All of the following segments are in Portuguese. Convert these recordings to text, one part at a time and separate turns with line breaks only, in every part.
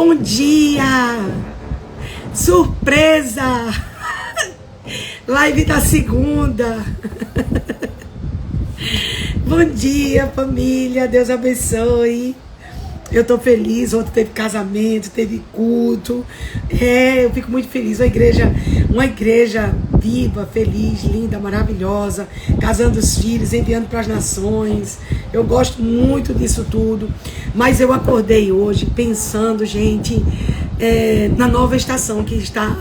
Bom dia! Surpresa! Live da segunda. Bom dia, família. Deus abençoe. Eu tô feliz. Ontem teve casamento, teve culto. Eu fico muito feliz. Uma igreja viva, feliz, linda, maravilhosa, casando os filhos, enviando para as nações. Eu gosto muito disso tudo. Mas eu acordei hoje pensando, gente, na nova estação que está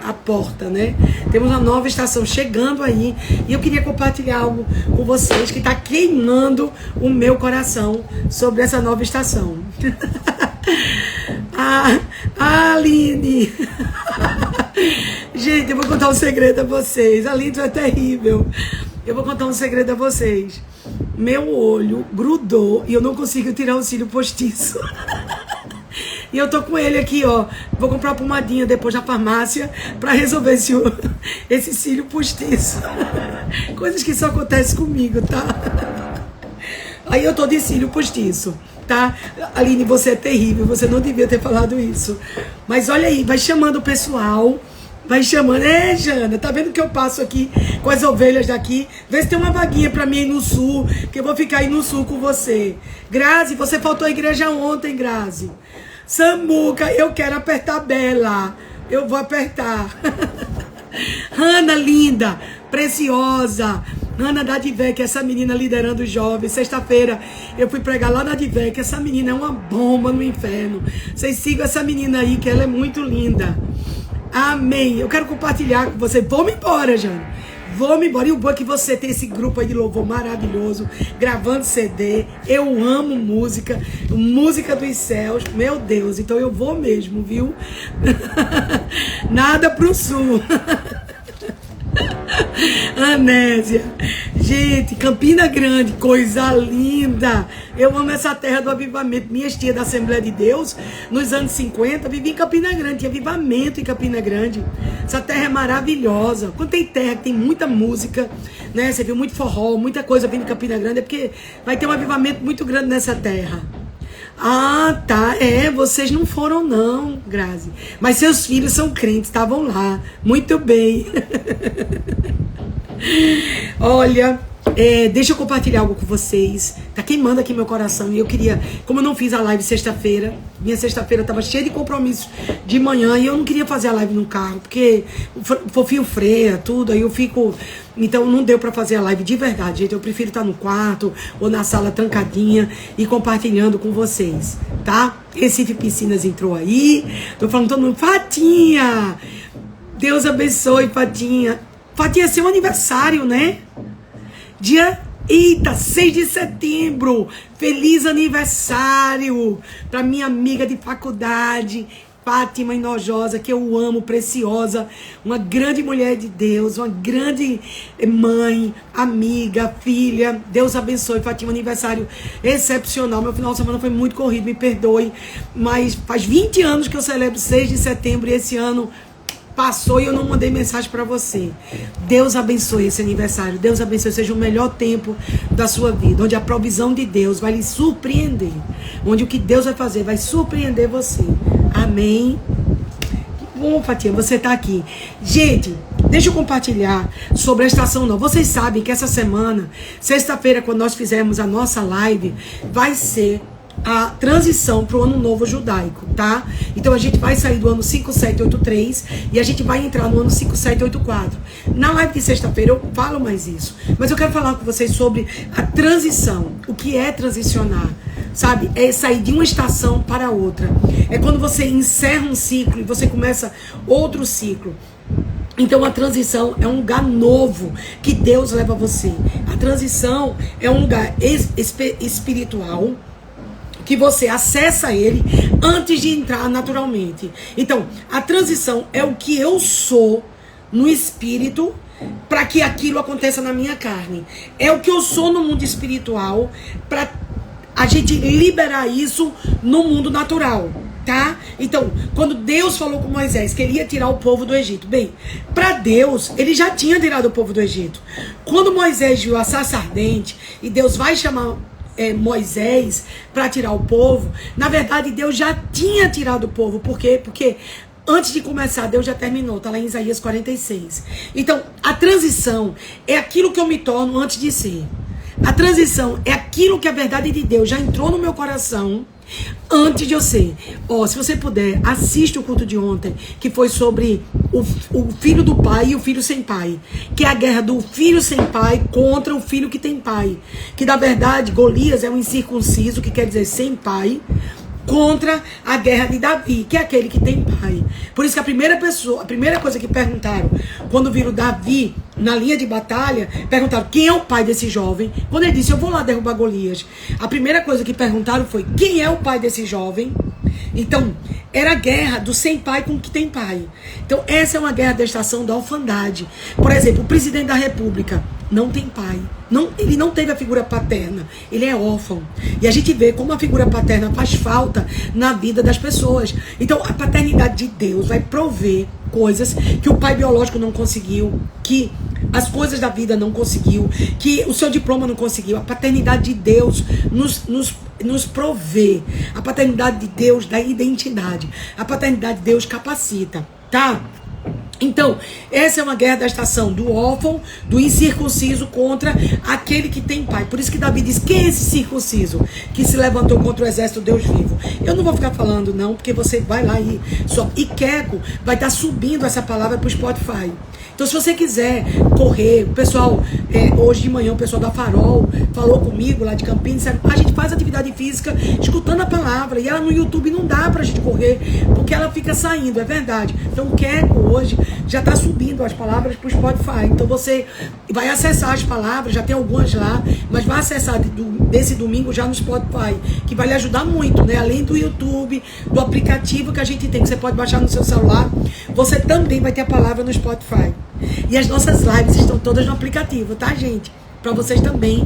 à porta, né? Temos uma nova estação chegando aí. E eu queria compartilhar algo com vocês que está queimando o meu coração sobre essa nova estação. Aline! Gente, eu vou contar um segredo a vocês. A Aline é terrível. Eu vou contar um segredo a vocês. Meu olho grudou e eu não consigo tirar o cílio postiço. E eu tô com ele aqui, ó. Vou comprar uma pomadinha depois na farmácia pra resolver esse cílio postiço. Coisas que só acontecem comigo, tá? Aí eu tô de cílio postiço, tá? Aline, você é terrível, você não devia ter falado isso. Mas olha aí, vai chamando o pessoal. Vai chamando. Jana, tá vendo que eu passo aqui com as ovelhas daqui? Vê se tem uma vaguinha pra mim aí no sul, que eu vou ficar aí no sul com você. Grazi, você faltou à igreja ontem, Grazi. Samuca, eu quero apertar a Bela. Eu vou apertar. Ana, linda, preciosa. Ana da Advec, essa menina liderando os jovens. Sexta-feira eu fui pregar lá na Advec. Essa menina é uma bomba no inferno. Vocês sigam essa menina aí, que ela é muito linda. Amém. Eu quero compartilhar com você. Vou-me embora, Jane. Vou-me embora. E o bom é que você tem esse grupo aí de louvor maravilhoso, gravando CD. Eu amo música. Música dos céus. Meu Deus. Então eu vou mesmo, viu? Nada pro sul. Anésia. Gente, Campina Grande, coisa linda. Eu amo essa terra do avivamento. Minha tia da Assembleia de Deus, nos anos 50, vivia em Campina Grande. Tinha avivamento em Campina Grande. Essa terra é maravilhosa. Quando tem terra que tem muita música, né? Você viu muito forró, muita coisa vindo de Campina Grande, é porque vai ter um avivamento muito grande nessa terra. Ah, tá. Vocês não foram não, Grazi. Mas seus filhos são crentes, estavam lá. Muito bem. Olha, deixa eu compartilhar algo com vocês. Tá queimando aqui meu coração. E eu queria, como eu não fiz a live sexta-feira, minha sexta-feira tava cheia de compromissos de manhã, e eu não queria fazer a live no carro, porque o fofinho freia, tudo, aí eu fico... Então não deu pra fazer a live de verdade, gente. Eu prefiro estar no quarto ou na sala trancadinha e compartilhando com vocês, tá? Recife Piscinas entrou aí. Tô falando todo mundo, Fatinha! Deus abençoe, Fatinha. Fatinha, é seu aniversário, né? Dia... Eita, 6 de setembro. Feliz aniversário pra minha amiga de faculdade, Fátima Inojosa, que eu amo, preciosa, uma grande mulher de Deus, uma grande mãe, amiga, filha. Deus abençoe, Fátima, aniversário excepcional. Meu final de semana foi muito corrido, me perdoe, mas faz 20 anos que eu celebro 6 de setembro e esse ano passou e eu não mandei mensagem para você. Deus abençoe esse aniversário. Deus abençoe, seja o melhor tempo da sua vida, onde a provisão de Deus vai lhe surpreender, onde o que Deus vai fazer vai surpreender você. Amém. Que bom, Fatinha, você tá aqui. Gente, deixa eu compartilhar sobre a estação nova. Vocês sabem que essa semana, sexta-feira, quando nós fizermos a nossa live, vai ser a transição para o ano novo judaico, tá? Então a gente vai sair do ano 5783 e a gente vai entrar no ano 5784. Na live de sexta-feira eu falo mais isso, mas eu quero falar com vocês sobre a transição. O que é transicionar? Sabe? É sair de uma estação para outra. É quando você encerra um ciclo e você começa outro ciclo. Então a transição é um lugar novo que Deus leva você. A transição é um lugar espiritual que você acessa ele antes de entrar naturalmente. Então, a transição é o que eu sou no espírito para que aquilo aconteça na minha carne. É o que eu sou no mundo espiritual para a gente liberar isso no mundo natural, tá? Então, quando Deus falou com Moisés que ele ia tirar o povo do Egito, bem, para Deus, ele já tinha tirado o povo do Egito. Quando Moisés viu a sarça ardente e Deus vai chamar Moisés para tirar o povo, na verdade Deus já tinha tirado o povo. Por quê? Porque antes de começar, Deus já terminou. Está lá em Isaías 46. Então, a transição é aquilo que eu me torno antes de ser. A transição é aquilo que a verdade de Deus já entrou no meu coração antes de eu ser. Se você puder, assiste o culto de ontem, que foi sobre o filho do pai e o filho sem pai, que é a guerra do filho sem pai contra o filho que tem pai, que na verdade Golias é um incircunciso, que quer dizer sem pai, contra a guerra de Davi, que é aquele que tem pai. Por isso que a primeira coisa que perguntaram quando viram Davi na linha de batalha, perguntaram quem é o pai desse jovem. Quando ele disse, eu vou lá derrubar Golias, a primeira coisa que perguntaram foi, quem é o pai desse jovem? Então, era a guerra do sem pai com o que tem pai. Então, essa é uma guerra da estação da orfandade. Por exemplo, o presidente da república não tem pai. Ele não teve a figura paterna. Ele é órfão. E a gente vê como a figura paterna faz falta na vida das pessoas. Então, a paternidade de Deus vai prover coisas que o pai biológico não conseguiu, que as coisas da vida não conseguiu, que o seu diploma não conseguiu. A paternidade de Deus nos provê. A paternidade de Deus dá identidade. A paternidade de Deus capacita, tá? Então, essa é uma guerra da estação do órfão, do incircunciso contra aquele que tem pai. Por isso que Davi diz, quem é esse circunciso que se levantou contra o exército do Deus vivo? Eu não vou ficar falando não, porque você vai lá e Queco vai estar subindo essa palavra para o Spotify. Então, se você quiser correr, o pessoal, hoje de manhã, o pessoal da Farol falou comigo lá de Campinas, disseram, a gente faz atividade física escutando a palavra, e ela no YouTube não dá pra gente correr, porque ela fica saindo, é verdade. Então, o Queco hoje já está subindo as palavras pro Spotify. Então, você vai acessar as palavras, já tem algumas lá, mas vai acessar desse domingo já no Spotify, que vai lhe ajudar muito, né? Além do YouTube, do aplicativo que a gente tem, que você pode baixar no seu celular, você também vai ter a palavra no Spotify. E as nossas lives estão todas no aplicativo, tá, gente? Para vocês também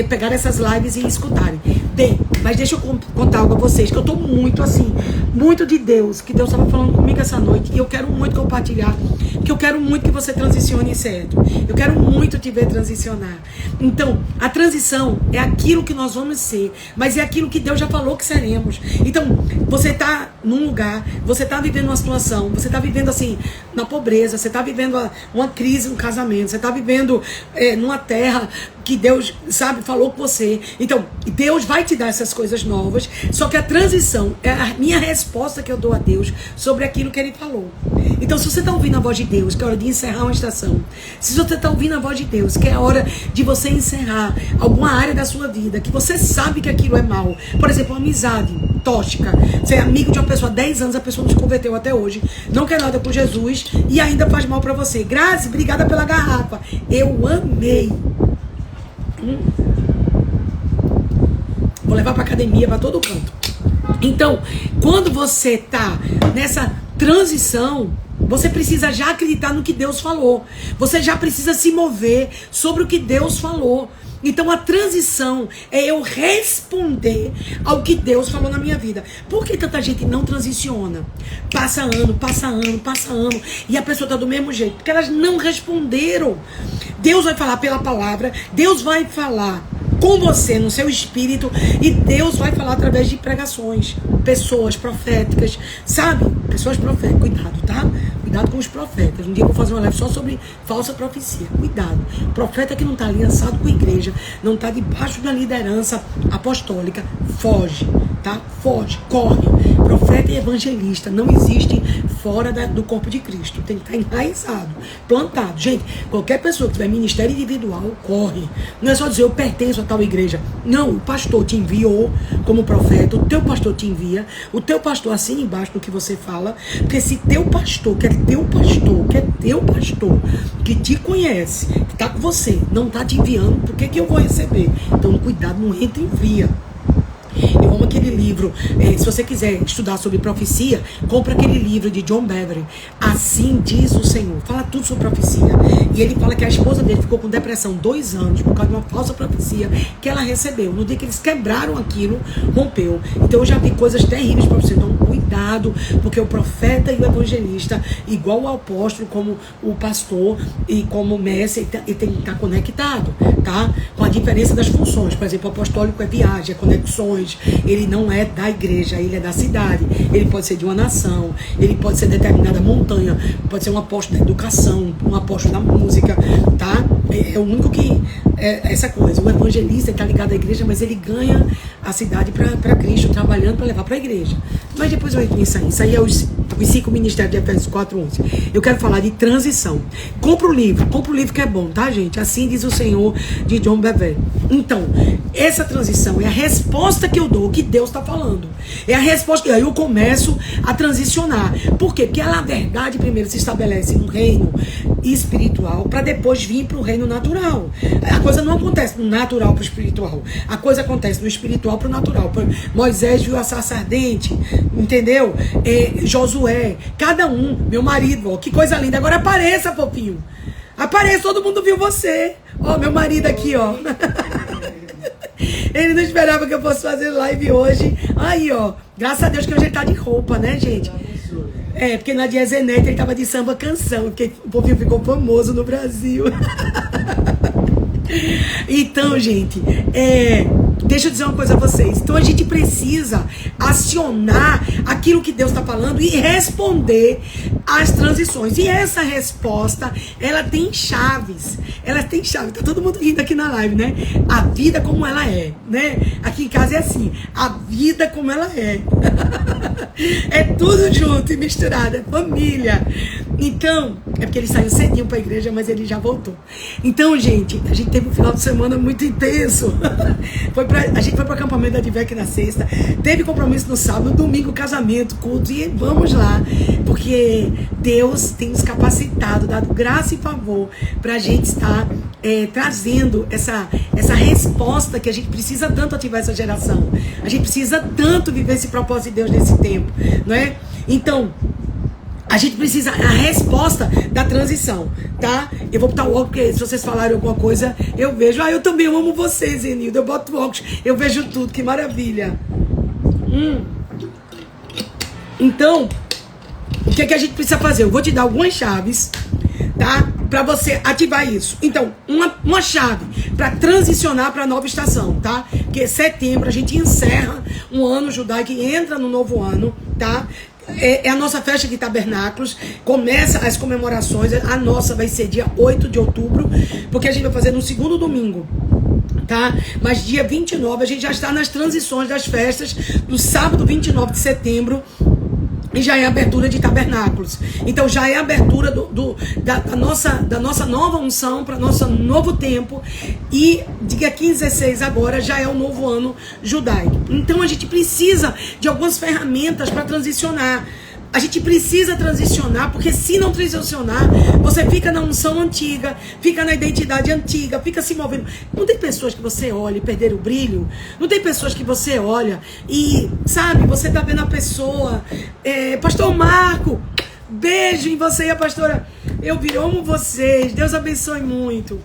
pegarem essas lives e escutarem. Bem, mas deixa eu contar algo a vocês, que eu tô muito assim, muito de Deus, que Deus estava falando comigo essa noite, e eu quero muito compartilhar, porque eu quero muito que você transicione certo. Eu quero muito te ver transicionar. Então, a transição é aquilo que nós vamos ser, mas é aquilo que Deus já falou que seremos. Então, você tá num lugar, você tá vivendo uma situação, você tá vivendo assim, na pobreza, você tá vivendo uma crise no casamento, você tá vivendo numa terra que Deus, sabe, falou com você. Então, Deus vai te dar essas coisas novas, só que a transição é a minha resposta que eu dou a Deus sobre aquilo que Ele falou. Então, se você está ouvindo a voz de Deus, que é hora de encerrar uma estação, se você está ouvindo a voz de Deus, que é a hora de você encerrar alguma área da sua vida, que você sabe que aquilo é mal, por exemplo, uma amizade tóxica, você é amigo de uma pessoa há 10 anos, a pessoa não se converteu até hoje, não quer nada com Jesus e ainda faz mal para você. Grazi, obrigada pela garrafa, eu amei. Vou levar para academia, para todo canto. Então, quando você tá nessa transição, você precisa já acreditar no que Deus falou. Você já precisa se mover sobre o que Deus falou. Então a transição é eu responder ao que Deus falou na minha vida. Por que tanta gente não transiciona? Passa ano, passa ano, passa ano, e a pessoa está do mesmo jeito, porque elas não responderam. Deus vai falar pela palavra, Deus vai falar com você, no seu espírito, e Deus vai falar através de pregações, pessoas proféticas, sabe? Pessoas proféticas, cuidado, tá? Cuidado com os profetas. Um dia eu vou fazer uma live só sobre falsa profecia. Cuidado. Profeta que não está aliançado com a igreja, não está debaixo da liderança apostólica, foge, tá? Foge, corre. Profeta e evangelista não existem fora do corpo de Cristo. Tem que estar enraizado, plantado. Gente, qualquer pessoa que tiver ministério individual, corre. Não é só dizer eu pertenço a tal igreja. Não, o pastor te enviou como profeta, o teu pastor te envia, o teu pastor assina embaixo do que você fala, porque se teu pastor, que é teu pastor, que te conhece, que está com você, não está te enviando, por que eu vou receber? Então, cuidado, não entra e envia. Eu amo aquele livro, se você quiser estudar sobre profecia, compra aquele livro de John Bevere, Assim Diz o Senhor, fala tudo sobre profecia, e ele fala que a esposa dele ficou com depressão 2 anos, por causa de uma falsa profecia que ela recebeu, no dia que eles quebraram aquilo, rompeu. Então eu já vi coisas terríveis para você, então cuidado, porque o profeta e o evangelista, igual o apóstolo, como o pastor e como o mestre, ele tem que estar conectado, tá? Com a diferença das funções. Por exemplo, o apostólico é viagem, é conexões. Ele não é da igreja, ele é da cidade. Ele pode ser de uma nação, ele pode ser determinada montanha, pode ser um apóstolo da educação, um apóstolo da música, tá? É o único que... É essa coisa. O evangelista está ligado à igreja, mas ele ganha a cidade para Cristo, trabalhando para levar para a igreja. Mas depois eu entro nisso aí. Isso aí é os 5 ministérios de Efésios 4:11. Eu quero falar de transição. Compra o livro que é bom, tá, gente? Assim diz o Senhor, de John Bevere. Então, essa transição é a resposta que eu dou, que Deus está falando. É a resposta que aí eu começo a transicionar. Por quê? Porque na verdade, primeiro se estabelece um reino espiritual para depois vir para o reino natural. A coisa não acontece do natural para o espiritual. A coisa acontece do espiritual para o natural. Moisés viu a sarça ardente, entendeu? Josué, cada um, meu marido, ó, que coisa linda. Agora apareça, fofinho. Apareça, todo mundo viu você. Ó, meu marido aqui, ó. Ele não esperava que eu fosse fazer live hoje. Aí, ó, graças a Deus que hoje ele tá de roupa, né, gente? Porque na Dia Zenete ele tava de samba canção, porque o povinho ficou famoso no Brasil. Então, gente, deixa eu dizer uma coisa a vocês. Então a gente precisa acionar aquilo que Deus está falando e responder às transições. E essa resposta, ela tem chaves. Ela tem chaves. Tá todo mundo rindo aqui na live, né? A vida como ela é, né? Aqui em casa é assim. A vida como ela é. É tudo junto e misturado. É família. Então, é porque ele saiu cedinho para a igreja, mas ele já voltou. Então, gente, a gente teve um final de semana muito intenso. A gente foi para o acampamento da Advec na sexta, teve compromisso no sábado, domingo, casamento, culto, e vamos lá, porque Deus tem nos capacitado, dado graça e favor para a gente estar trazendo essa resposta que a gente precisa tanto ativar essa geração. A gente precisa tanto viver esse propósito de Deus nesse tempo, não é? Então, a gente precisa, a resposta da transição, tá? Eu vou botar o óculos, porque se vocês falarem alguma coisa, eu vejo. Eu também amo vocês, Enildo. Eu boto o óculos, eu vejo tudo, que maravilha. Então, o que é que a gente precisa fazer? Eu vou te dar algumas chaves, tá? Pra você ativar isso. Então, uma chave para transicionar para a nova estação, tá? Porque setembro a gente encerra um ano judaico e entra no novo ano, tá? É a nossa festa de tabernáculos. Começa as comemorações. A nossa vai ser dia 8 de outubro, porque a gente vai fazer no segundo domingo, tá? Mas dia 29 a gente já está nas transições das festas. No sábado 29 de setembro e já é a abertura de tabernáculos. Então já é a abertura da nossa nova unção para nosso novo tempo. E dia 15, 16 agora já é o novo ano judaico. Então a gente precisa de algumas ferramentas para transicionar. A gente precisa transicionar, porque se não transicionar, você fica na unção antiga, fica na identidade antiga, fica se movendo. Não tem pessoas que você olha e perder o brilho? Não tem pessoas que você olha e, sabe, você tá vendo a pessoa, Pastor Marco, beijo em você e a pastora, eu amo vocês, Deus abençoe muito.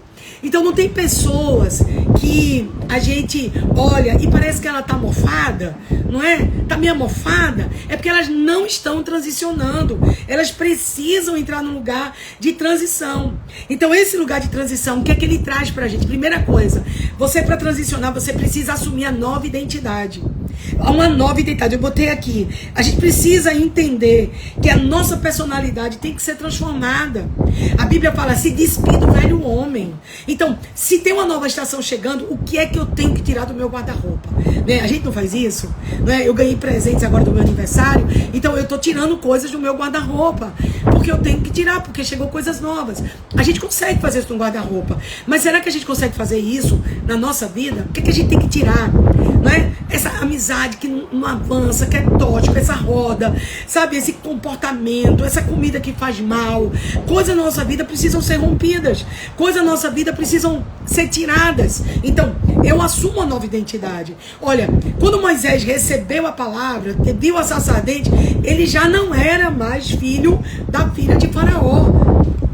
Então não tem pessoas que a gente olha e parece que ela tá mofada, não é? Tá meio mofada. É porque elas não estão transicionando. Elas precisam entrar num lugar de transição. Então esse lugar de transição, o que é que ele traz pra gente? Primeira coisa, você para transicionar, você precisa assumir a nova identidade. Uma nova identidade, eu botei aqui. A gente precisa entender que a nossa personalidade tem que ser transformada. A Bíblia fala, se despida do velho homem. Então, se tem uma nova estação chegando, o que é que eu tenho que tirar do meu guarda-roupa? Né? A gente não faz isso, né? Eu ganhei presentes agora do meu aniversário, então eu tô tirando coisas do meu guarda-roupa, porque eu tenho que tirar, porque chegou coisas novas. A gente consegue fazer isso no guarda-roupa, mas será que a gente consegue fazer isso na nossa vida? O que é que a gente tem que tirar? Não é? Essa amizade que não avança, que é tóxica, essa roda, sabe? Esse comportamento, essa comida que faz mal. Coisas na nossa vida precisam ser rompidas. Coisas na nossa vida precisam ser tiradas. Então, eu assumo uma nova identidade. Olha, quando Moisés recebeu a palavra, viu a sarça ardente, ele já não era mais filho da filha de Faraó.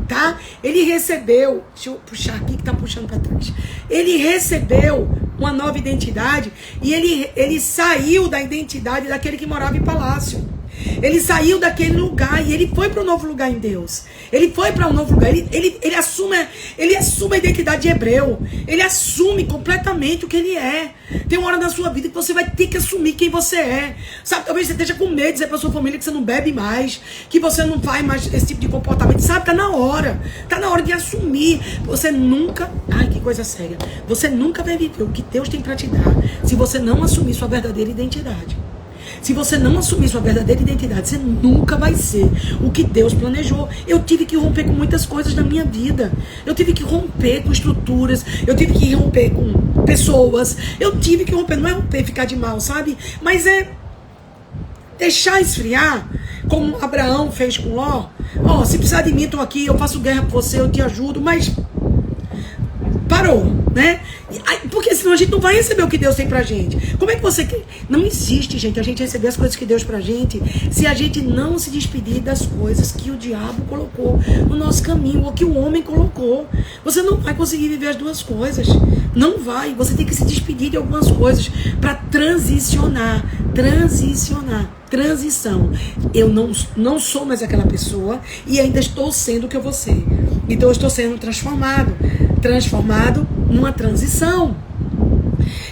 Tá? Ele recebeu, deixa eu puxar aqui que tá puxando para trás. Ele recebeu uma nova identidade e ele saiu da identidade daquele que morava em palácio. Ele saiu daquele lugar e ele foi para um novo lugar em Deus. Ele foi para um novo lugar. Ele assume a identidade de hebreu. Ele assume completamente o que ele é. Tem uma hora na sua vida que você vai ter que assumir quem você é. Sabe, talvez você esteja com medo de dizer para sua família que você não bebe mais, que você não faz mais esse tipo de comportamento. Sabe, tá na hora. Tá na hora de assumir. Você nunca... Ai, que coisa séria. Você nunca vai viver o que Deus tem para te dar se você não assumir sua verdadeira identidade. Se você não assumir sua verdadeira identidade, você nunca vai ser o que Deus planejou. Eu tive que romper com muitas coisas na minha vida. Eu tive que romper com estruturas. Eu tive que romper com pessoas. Eu tive que romper. Não é romper, ficar de mal, sabe? Mas é deixar esfriar, como Abraão fez com Ló. Ó, se precisar de mim, estou aqui, eu faço guerra por você, eu te ajudo, mas parou, né? Porque senão a gente não vai receber o que Deus tem pra gente. Como é que você quer? Não existe, gente, a gente receber as coisas que Deus pra gente se a gente não se despedir das coisas que o diabo colocou no nosso caminho, ou que o homem colocou. Você não vai conseguir viver as duas coisas. Não vai. Você tem que se despedir de algumas coisas pra transicionar. Transição. Eu não sou mais aquela pessoa e ainda estou sendo o que eu vou ser. Então eu estou sendo transformado numa transição.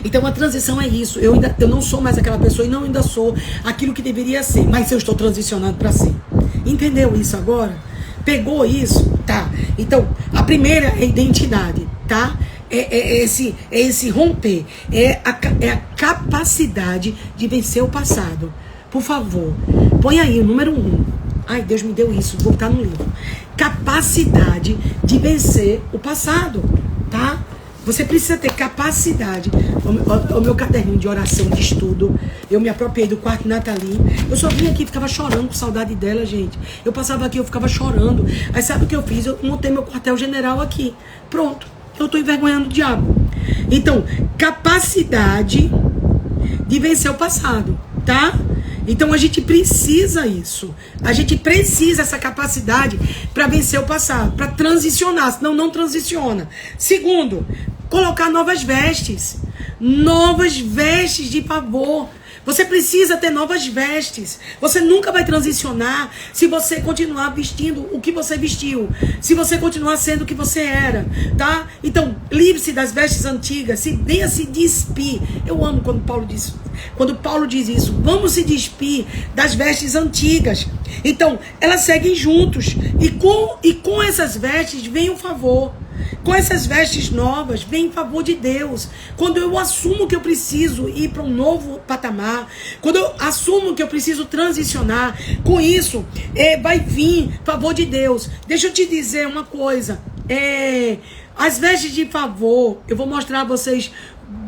Então a transição é isso. Eu não sou mais aquela pessoa e não ainda sou aquilo que deveria ser, mas eu estou transicionando para ser. Entendeu isso agora? Pegou isso? Tá. Então, a primeira é a identidade, tá? É esse romper, é a capacidade de vencer o passado. Por favor, põe aí o número 1. Ai, Deus me deu isso, vou botar no livro. Capacidade de vencer o passado, tá? Você precisa ter capacidade. O meu caderninho de oração, de estudo, eu me apropriei do quarto de Nathalie. Eu só vim aqui e ficava chorando com saudade dela, gente. Eu passava aqui, eu ficava chorando. Aí sabe o que eu fiz? Eu montei meu quartel-general aqui. Pronto, eu tô envergonhando o diabo. Então, capacidade de vencer o passado, tá? Então a gente precisa isso. A gente precisa essa capacidade para vencer o passado, para transicionar, senão não transiciona. Segundo, colocar novas vestes. Novas vestes de favor. Você precisa ter novas vestes. Você nunca vai transicionar se você continuar vestindo o que você vestiu. Se você continuar sendo o que você era, tá? Então, livre-se das vestes antigas. Venha se despir. Eu amo quando Paulo diz isso. Vamos se despir das vestes antigas. Então, elas seguem juntos. E com essas vestes vem o favor. Com essas vestes novas, vem em favor de Deus. Quando eu assumo que eu preciso ir para um novo patamar, quando eu assumo que eu preciso transicionar, com isso, vai vir favor de Deus. Deixa eu te dizer uma coisa. As vestes de favor, eu vou mostrar a vocês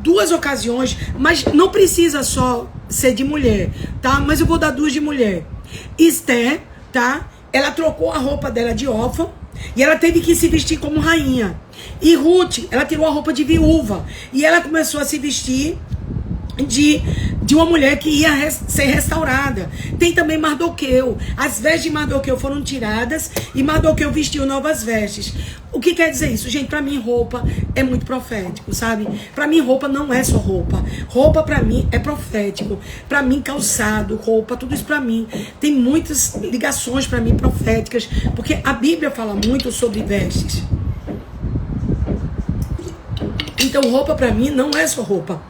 2 ocasiões, mas não precisa só ser de mulher, tá? Mas eu vou dar 2 de mulher. Esther, tá? Ela trocou a roupa dela de órfã e ela teve que se vestir como rainha. E Ruth, ela tirou a roupa de viúva e ela começou a se vestir de uma mulher que ia ser restaurada. Tem também Mardoqueu. As vestes de Mardoqueu foram tiradas e Mardoqueu vestiu novas vestes. O que quer dizer isso? Gente, pra mim roupa é muito profético, sabe? Pra mim roupa não é só roupa. Roupa pra mim é profético. Pra mim calçado, roupa, tudo isso pra mim tem muitas ligações pra mim proféticas, porque a Bíblia fala muito sobre vestes. Então roupa pra mim não é só roupa.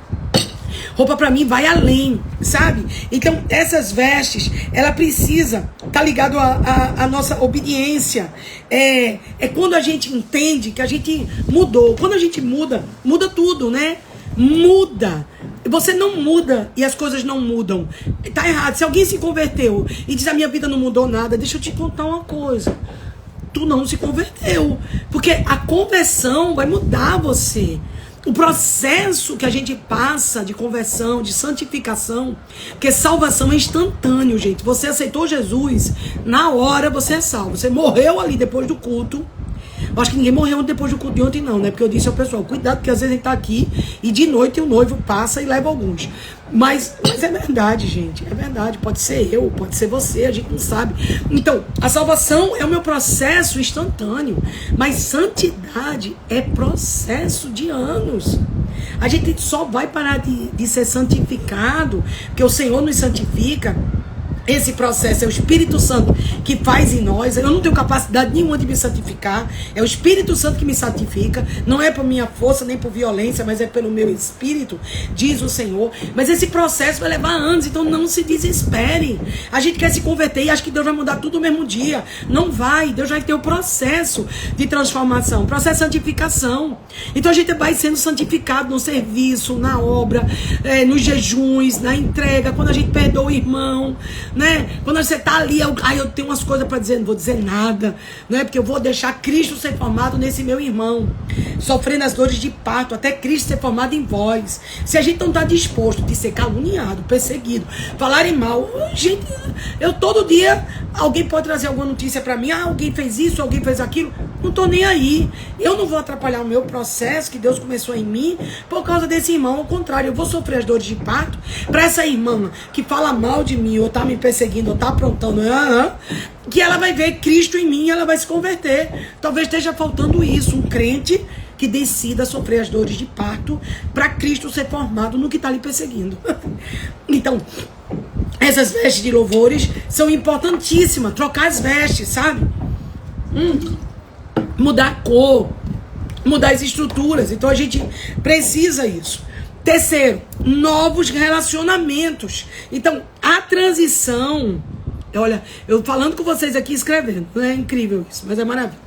Roupa pra mim vai além, sabe? Então essas vestes, ela precisa estar ligado à nossa obediência. É quando a gente entende que a gente mudou. Quando a gente muda tudo, né? Muda. Você não muda e as coisas não mudam. Tá errado. Se alguém se converteu e diz a minha vida não mudou nada, deixa eu te contar uma coisa. Tu não se converteu. Porque a conversão vai mudar você. O processo que a gente passa de conversão, de santificação, porque salvação é instantâneo, gente. Você aceitou Jesus, na hora você é salvo. Você morreu ali depois do culto. Eu acho que ninguém morreu depois do culto de ontem não, né? Porque eu disse ao pessoal, cuidado, porque às vezes a gente tá aqui e de noite o noivo passa e leva alguns. Mas é verdade, gente. É verdade. Pode ser eu, pode ser você, a gente não sabe. Então, a salvação é o meu processo instantâneo. Mas santidade é processo de anos. A gente só vai parar de ser santificado, porque o Senhor nos santifica Esse processo é o Espírito Santo que faz em nós. Eu não tenho capacidade nenhuma de me santificar. É o Espírito Santo que me santifica. Não é por minha força, nem por violência, mas é pelo meu Espírito, diz o Senhor. Mas esse processo vai levar anos, então não se desespere. A gente quer se converter e acha que Deus vai mudar tudo no mesmo dia. Não vai. Deus vai ter o processo de transformação, processo de santificação. Então a gente vai sendo santificado no serviço, na obra, nos jejuns, na entrega, quando a gente perdoa o irmão, né? Quando você tá ali, eu tenho umas coisas para dizer, não vou dizer nada, né? Porque eu vou deixar Cristo ser formado nesse meu irmão, sofrendo as dores de parto, até Cristo ser formado em vós. Se a gente não tá disposto de ser caluniado, perseguido, falarem mal, gente, eu todo dia, alguém pode trazer alguma notícia para mim, alguém fez isso, alguém fez aquilo, não tô nem aí. Eu não vou atrapalhar o meu processo que Deus começou em mim por causa desse irmão. Ao contrário, eu vou sofrer as dores de parto para essa irmã que fala mal de mim, ou tá me perseguindo, ou tá aprontando, que ela vai ver Cristo em mim e ela vai se converter. Talvez esteja faltando isso, um crente que decida sofrer as dores de parto para Cristo ser formado no que tá lhe perseguindo. Então, essas vestes de louvores são importantíssimas. Trocar as vestes, sabe? Mudar a cor, mudar as estruturas. Então a gente precisa isso. Terceiro, novos relacionamentos. Então, a transição... Olha, eu falando com vocês aqui, escrevendo. Não é incrível isso, mas é maravilhoso.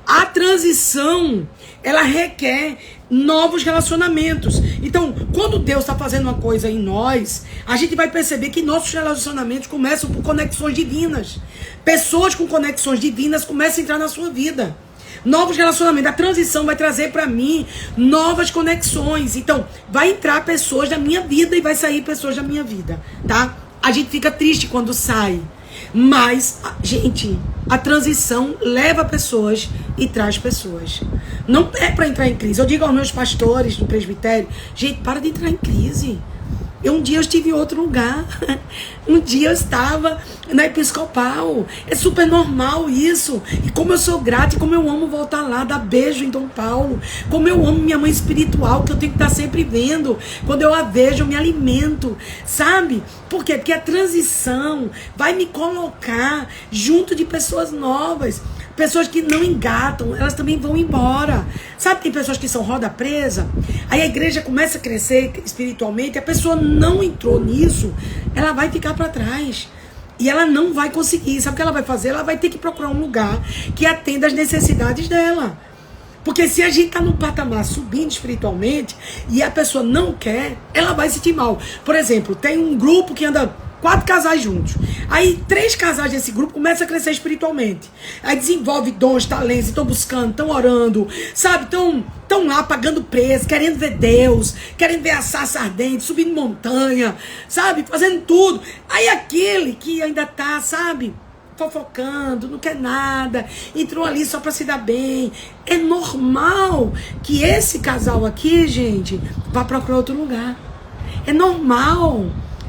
A transição, ela requer novos relacionamentos. Então, quando Deus está fazendo uma coisa em nós, a gente vai perceber que nossos relacionamentos começam por conexões divinas. Pessoas com conexões divinas começam a entrar na sua vida. Novos relacionamentos. A transição vai trazer para mim novas conexões. Então, vai entrar pessoas da minha vida e vai sair pessoas da minha vida, tá? A gente fica triste quando sai. Mas, gente, a transição leva pessoas e traz pessoas. Não é para entrar em crise. Eu digo aos meus pastores do presbitério, gente, para de entrar em crise. Um dia eu estive em outro lugar. Um dia eu estava na Episcopal. É super normal isso. E como eu sou grata e como eu amo voltar lá, dar beijo em Dom Paulo. Como eu amo minha mãe espiritual, que eu tenho que estar sempre vendo. Quando eu a vejo, eu me alimento. Sabe? Por quê? Porque a transição vai me colocar junto de pessoas novas. Pessoas que não engatam, elas também vão embora. Sabe, tem pessoas que são roda presa. Aí a igreja começa a crescer espiritualmente, a pessoa não entrou nisso, ela vai ficar para trás. E ela não vai conseguir. Sabe o que ela vai fazer? Ela vai ter que procurar um lugar que atenda às necessidades dela. Porque se a gente tá num patamar subindo espiritualmente e a pessoa não quer, ela vai se sentir mal. Por exemplo, tem um grupo que anda 4 casais juntos. Aí 3 casais desse grupo começam a crescer espiritualmente. Aí desenvolve dons, talentos, estão buscando, estão orando, sabe? Estão lá pagando preço, querendo ver Deus, querendo ver a sarça ardente, subindo montanha, sabe? Fazendo tudo. Aí aquele que ainda tá, sabe? Fofocando, não quer nada, entrou ali só para se dar bem. É normal que esse casal aqui, gente, vá procurar outro lugar. É normal.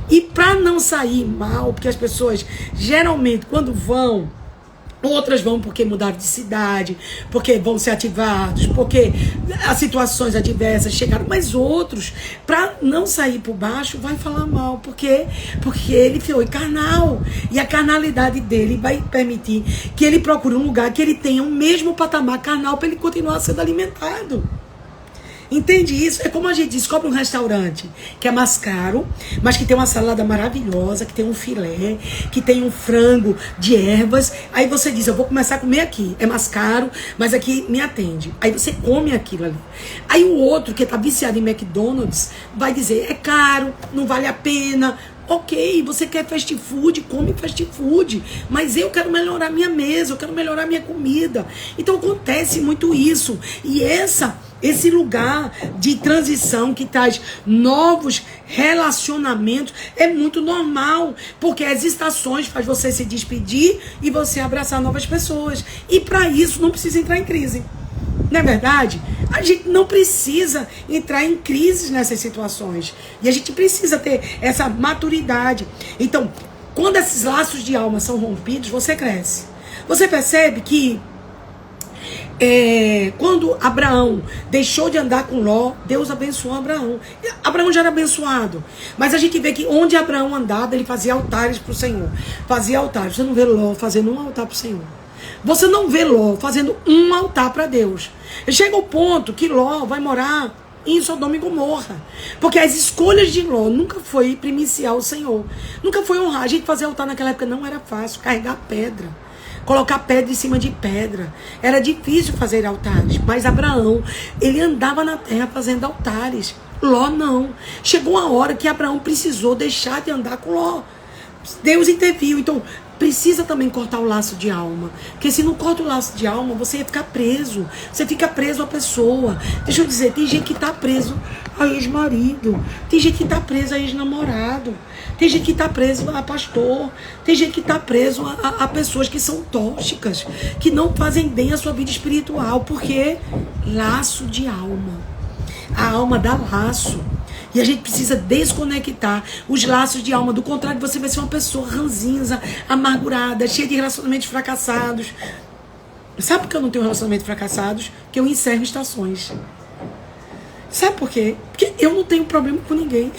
E para não sair mal, porque as pessoas geralmente quando vão, outras vão porque mudaram de cidade, porque vão ser ativados, porque as situações adversas chegaram, mas outros, para não sair por baixo, vai falar mal. Por quê? Porque ele foi carnal. E a carnalidade dele vai permitir que ele procure um lugar que ele tenha o mesmo patamar carnal para ele continuar sendo alimentado. Entende isso? É como a gente descobre um restaurante que é mais caro, mas que tem uma salada maravilhosa, que tem um filé, que tem um frango de ervas. Aí você diz, eu vou começar a comer aqui. É mais caro, mas aqui me atende. Aí você come aquilo ali. Aí o outro, que está viciado em McDonald's, vai dizer, é caro, não vale a pena. Ok, você quer fast food, come fast food. Mas eu quero melhorar minha mesa, eu quero melhorar minha comida. Então acontece muito isso. E esse lugar de transição que traz novos relacionamentos é muito normal, porque as estações faz você se despedir e você abraçar novas pessoas. E para isso não precisa entrar em crise. Não é verdade? A gente não precisa entrar em crises nessas situações. E a gente precisa ter essa maturidade. Então, quando esses laços de alma são rompidos, você cresce. Você percebe que Quando Abraão deixou de andar com Ló, Deus abençoou Abraão. Abraão já era abençoado, mas a gente vê que onde Abraão andava, ele fazia altares para o Senhor. Fazia altares. Você não vê Ló fazendo um altar para o Senhor. Você não vê Ló fazendo um altar para Deus. Chega ao ponto que Ló vai morar em Sodoma e Gomorra, porque as escolhas de Ló nunca foi primiciar o Senhor, nunca foi honrar. A gente fazer altar naquela época não era fácil, carregar pedra, colocar pedra em cima de pedra, era difícil fazer altares. Mas Abraão, ele andava na terra fazendo altares. Ló não. Chegou uma hora que Abraão precisou deixar de andar com Ló. Deus interviu. Então precisa também cortar o laço de alma, porque se não corta o laço de alma, você ia ficar preso. Você fica preso à pessoa. Deixa eu dizer, tem gente que está preso a ex-marido, tem gente que está preso a ex-namorado, tem gente que está preso a pastor, tem gente que está preso a pessoas que são tóxicas, que não fazem bem a sua vida espiritual, porque laço de alma. A alma dá laço. E a gente precisa desconectar os laços de alma. Do contrário, você vai ser uma pessoa ranzinza, amargurada, cheia de relacionamentos fracassados. Sabe por que eu não tenho relacionamentos fracassados? Porque eu encerro estações. Sabe por quê? Porque eu não tenho problema com ninguém.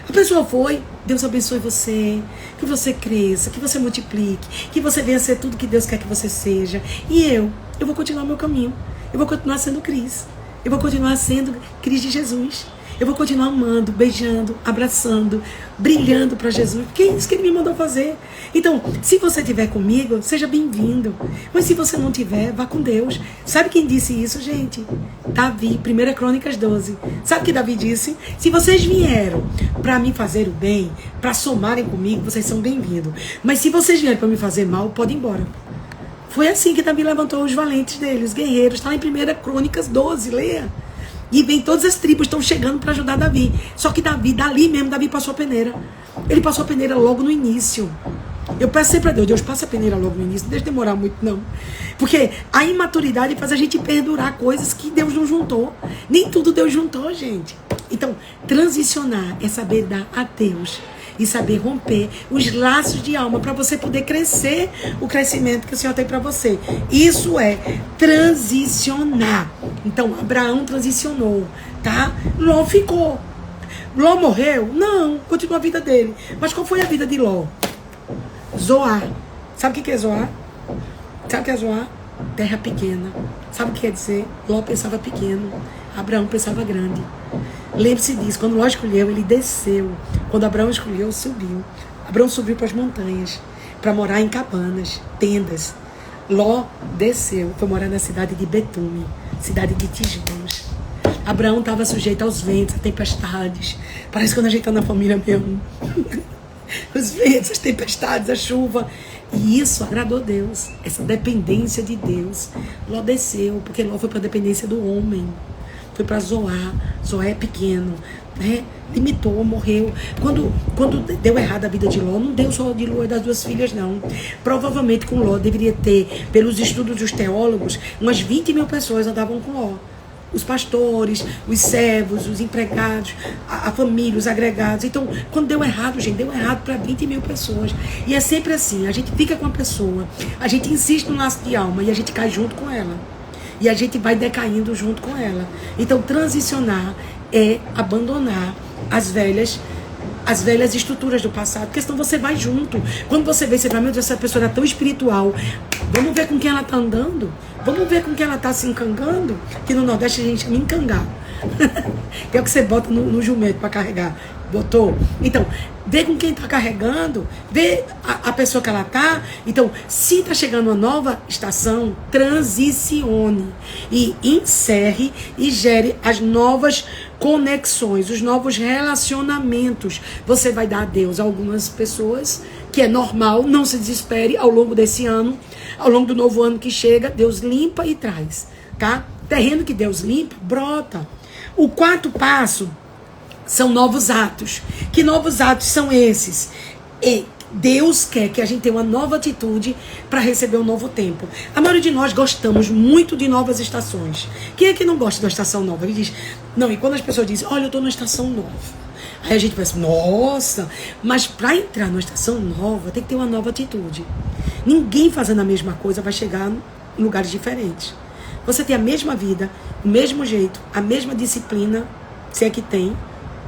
A pessoa foi, Deus abençoe você, que você cresça, que você multiplique, que você venha ser tudo que Deus quer que você seja. E eu vou continuar meu caminho. Eu vou continuar sendo Cris. Eu vou continuar sendo Cris de Jesus. Eu vou continuar amando, beijando, abraçando, brilhando para Jesus, porque é isso que Ele me mandou fazer. Então, se você estiver comigo, seja bem-vindo. Mas se você não estiver, vá com Deus. Sabe quem disse isso, gente? Davi, 1 Crônicas 12. Sabe o que Davi disse? Se vocês vieram para me fazer o bem, para somarem comigo, vocês são bem-vindos. Mas se vocês vierem para me fazer mal, podem ir embora. Foi assim que Davi levantou os valentes dele, os guerreiros. Está em 1 Crônicas 12, leia. E vem todas as tribos estão chegando para ajudar Davi. Só que Davi, dali mesmo, Davi passou a peneira. Ele passou a peneira logo no início. Eu peço sempre a Deus, Deus passa a peneira logo no início, não deixa demorar muito não. Porque a imaturidade faz a gente perdurar coisas que Deus não juntou. Nem tudo Deus juntou, gente. Então, transicionar é saber dar a Deus e saber romper os laços de alma para você poder crescer o crescimento que o Senhor tem para você. Isso é transicionar. Então, Abraão transicionou, tá? Ló ficou. Ló morreu? Não, continua a vida dele. Mas qual foi a vida de Ló? Zoar. Sabe o que é Zoar? Sabe o que é Zoar? Terra pequena. Sabe o que quer dizer? Ló pensava pequeno, Abraão pensava grande. Lembre-se disso, quando Ló escolheu, ele desceu. Quando Abraão escolheu, subiu. Abraão subiu para as montanhas, para morar em cabanas, tendas. Ló desceu, foi morar na cidade de Betume, cidade de tijolos. Abraão estava sujeito aos ventos, a tempestades. Parece quando a gente está na família mesmo. Os ventos, as tempestades, a chuva. E isso agradou a Deus, essa dependência de Deus. Ló desceu, porque Ló foi para a dependência do homem. Foi para Zoar. Zoar é pequeno, né? Limitou, morreu. Quando deu errado a vida de Ló, não deu só de Ló e das duas filhas, não. Provavelmente com Ló deveria ter, pelos estudos dos teólogos, umas 20 mil pessoas andavam com Ló. Os pastores, os servos, os empregados, a família, os agregados. Então, quando deu errado, gente, deu errado para 20 mil pessoas. E é sempre assim, a gente fica com a pessoa, a gente insiste no laço de alma e a gente cai junto com ela. E a gente vai decaindo junto com ela. Então, transicionar é abandonar as velhas estruturas do passado, porque senão você vai junto. Quando você vê, você vai, meu Deus, essa pessoa era tão espiritual, vamos ver com quem ela está andando, vamos ver com quem ela está se encangando, que no Nordeste a gente chama encangar, que é o que você bota no jumento para carregar, botou? Então, vê com quem está carregando, vê a pessoa que ela está. Então, se está chegando uma nova estação, transicione e encerre e gere as novas conexões, os novos relacionamentos. Você vai dar adeus a algumas pessoas, que é normal, não se desespere ao longo desse ano, ao longo do novo ano que chega, Deus limpa e traz, tá? Terreno que Deus limpa, brota. O quarto passo são novos atos. Que novos atos são esses? Deus quer que a gente tenha uma nova atitude para receber um novo tempo. A maioria de nós gostamos muito de novas estações. Quem é que não gosta de uma estação nova? Ele diz, não, e quando as pessoas dizem, olha, eu estou numa estação nova. Aí a gente pensa, nossa, mas para entrar numa estação nova tem que ter uma nova atitude. Ninguém fazendo a mesma coisa vai chegar em lugares diferentes. você tem a mesma vida, o mesmo jeito, a mesma disciplina, se é que tem,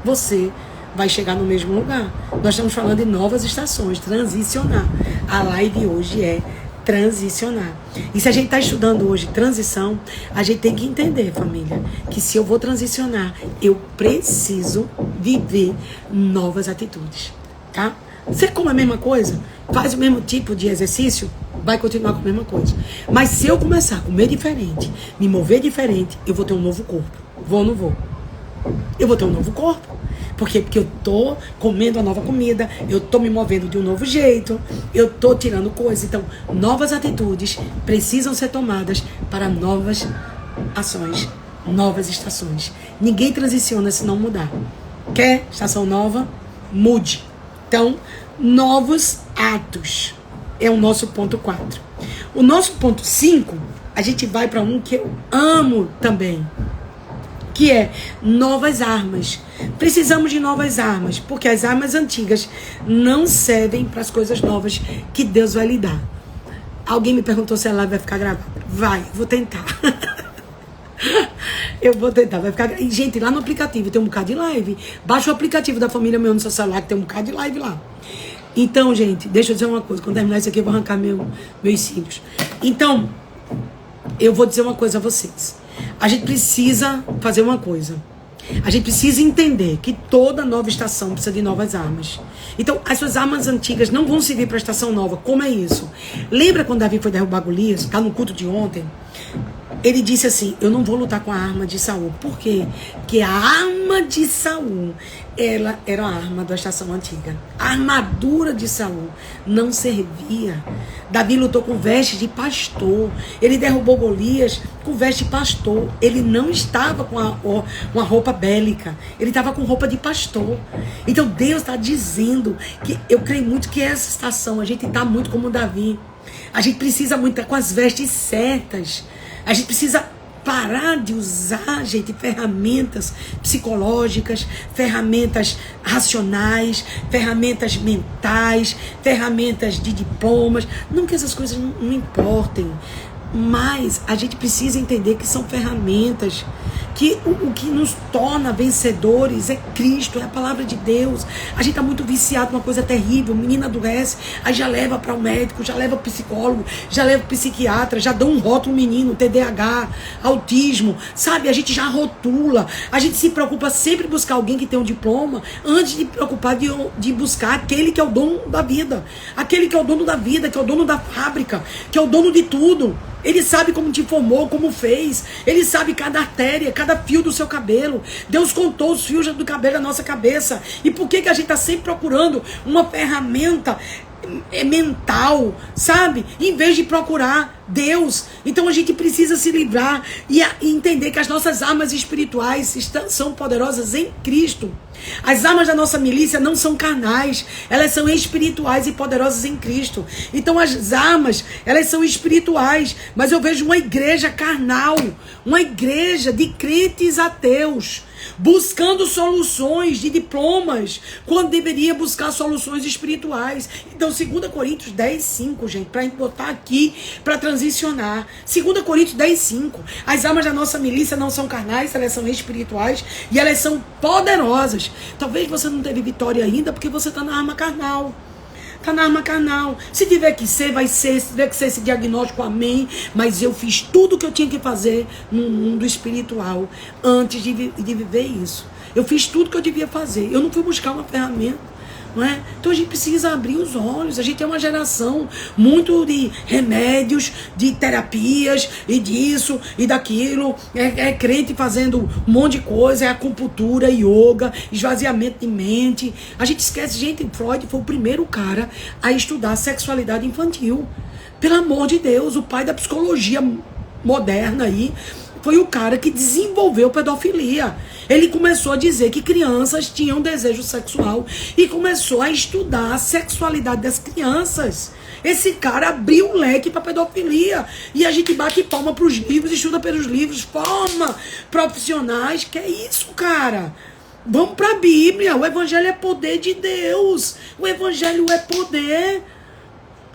você vai chegar no mesmo lugar. Nós estamos falando de novas estações, transicionar. A live hoje é transicionar. E se a gente está estudando hoje transição, a gente tem que entender, família, que se eu vou transicionar, eu preciso viver novas atitudes, tá? Você come a mesma coisa, faz o mesmo tipo de exercício, vai continuar com a mesma coisa. Mas se eu começar a comer diferente, me mover diferente, eu vou ter um novo corpo. Vou ou não vou? Eu vou ter um novo corpo. Por quê? Porque eu tô comendo a nova comida, eu tô me movendo de um novo jeito, eu tô tirando coisas. Então, novas atitudes precisam ser tomadas para novas ações, novas estações. Ninguém transiciona se não mudar. Quer estação nova? Mude. Então, novos atos é o nosso ponto 4. O nosso ponto 5, a gente vai para um que eu amo também, que é novas armas. Precisamos de novas armas, porque as armas antigas não servem para as coisas novas que Deus vai lhe dar. Alguém me perguntou se a live vai ficar gravada. Vai, vou tentar. Eu vou tentar, vai ficar... E, gente, lá no aplicativo tem um bocado de live. Baixa o aplicativo da Família Meu no seu celular, que tem um bocado de live lá. Então, gente, deixa eu dizer uma coisa. Quando terminar isso aqui, eu vou arrancar meus cílios. Então, eu vou dizer uma coisa a vocês. A gente precisa fazer uma coisa. A gente precisa entender que toda nova estação precisa de novas armas. Então, as suas armas antigas não vão servir para a estação nova. Como é isso? Lembra quando Davi foi derrubar Golias? Está no culto de ontem. Ele disse assim, eu não vou lutar com a arma de Saul. Por quê? Porque a arma de Saul, ela era a arma da estação antiga. A armadura de Saul não servia. Davi lutou com veste de pastor. Ele derrubou Golias com veste de pastor. Ele não estava com uma roupa bélica. Ele estava com roupa de pastor. Então Deus está dizendo que eu creio muito que essa estação, a gente está muito como Davi. A gente precisa muito estar com as vestes certas. A gente precisa parar de usar, gente, ferramentas psicológicas, ferramentas racionais, ferramentas mentais, ferramentas de diplomas. Não que essas coisas não importem, mas a gente precisa entender que são ferramentas, que o que nos torna vencedores é Cristo, é a palavra de Deus. A gente está muito viciado numa coisa terrível, o menino adoece, aí já leva para o médico, já leva para o psicólogo, já leva para o psiquiatra, já dá um rótulo menino, TDAH, autismo, sabe? A gente já rotula, a gente se preocupa sempre em buscar alguém que tem um diploma, antes de preocupar de buscar aquele que é o dono da vida, aquele que é o dono da vida, que é o dono da fábrica, que é o dono de tudo. Ele sabe como te formou, como fez. Ele sabe cada artéria, cada fio do seu cabelo. Deus contou os fios do cabelo da nossa cabeça. E por que a gente está sempre procurando uma ferramenta mental, sabe? Em vez de procurar Deus. Então a gente precisa se livrar e entender que as nossas armas espirituais são poderosas em Cristo. As armas da nossa milícia não são carnais, elas são espirituais e poderosas em Cristo. Então as armas, elas são espirituais, mas eu vejo uma igreja carnal, uma igreja de crentes ateus, buscando soluções de diplomas, quando deveria buscar soluções espirituais. Então 2 Coríntios 10:5, gente, para botar aqui, para transicionar. 2 Coríntios 10:5. As armas da nossa milícia não são carnais, elas são espirituais e elas são poderosas. Talvez você não teve vitória ainda porque você está na arma carnal. Está na arma carnal. Se tiver que ser, vai ser. Se tiver que ser esse diagnóstico, amém. Mas eu fiz tudo o que eu tinha que fazer no mundo espiritual antes de viver isso. Eu fiz tudo o que eu devia fazer. Eu não fui buscar uma ferramenta. Não é? Então a gente precisa abrir os olhos. A gente é uma geração muito de remédios, de terapias, e disso e daquilo. É crente fazendo um monte de coisa, é acupuntura, yoga, esvaziamento de mente. A gente esquece, gente, Freud foi o primeiro cara a estudar sexualidade infantil. Pelo amor de Deus, o pai da psicologia moderna aí foi o cara que desenvolveu pedofilia. Ele começou a dizer que crianças tinham desejo sexual e começou a estudar a sexualidade das crianças. Esse cara abriu o leque para pedofilia. E a gente bate palma para os livros, estuda pelos livros, forma profissionais. Que é isso, cara? Vamos para a Bíblia. O Evangelho é poder de Deus. O Evangelho é poder.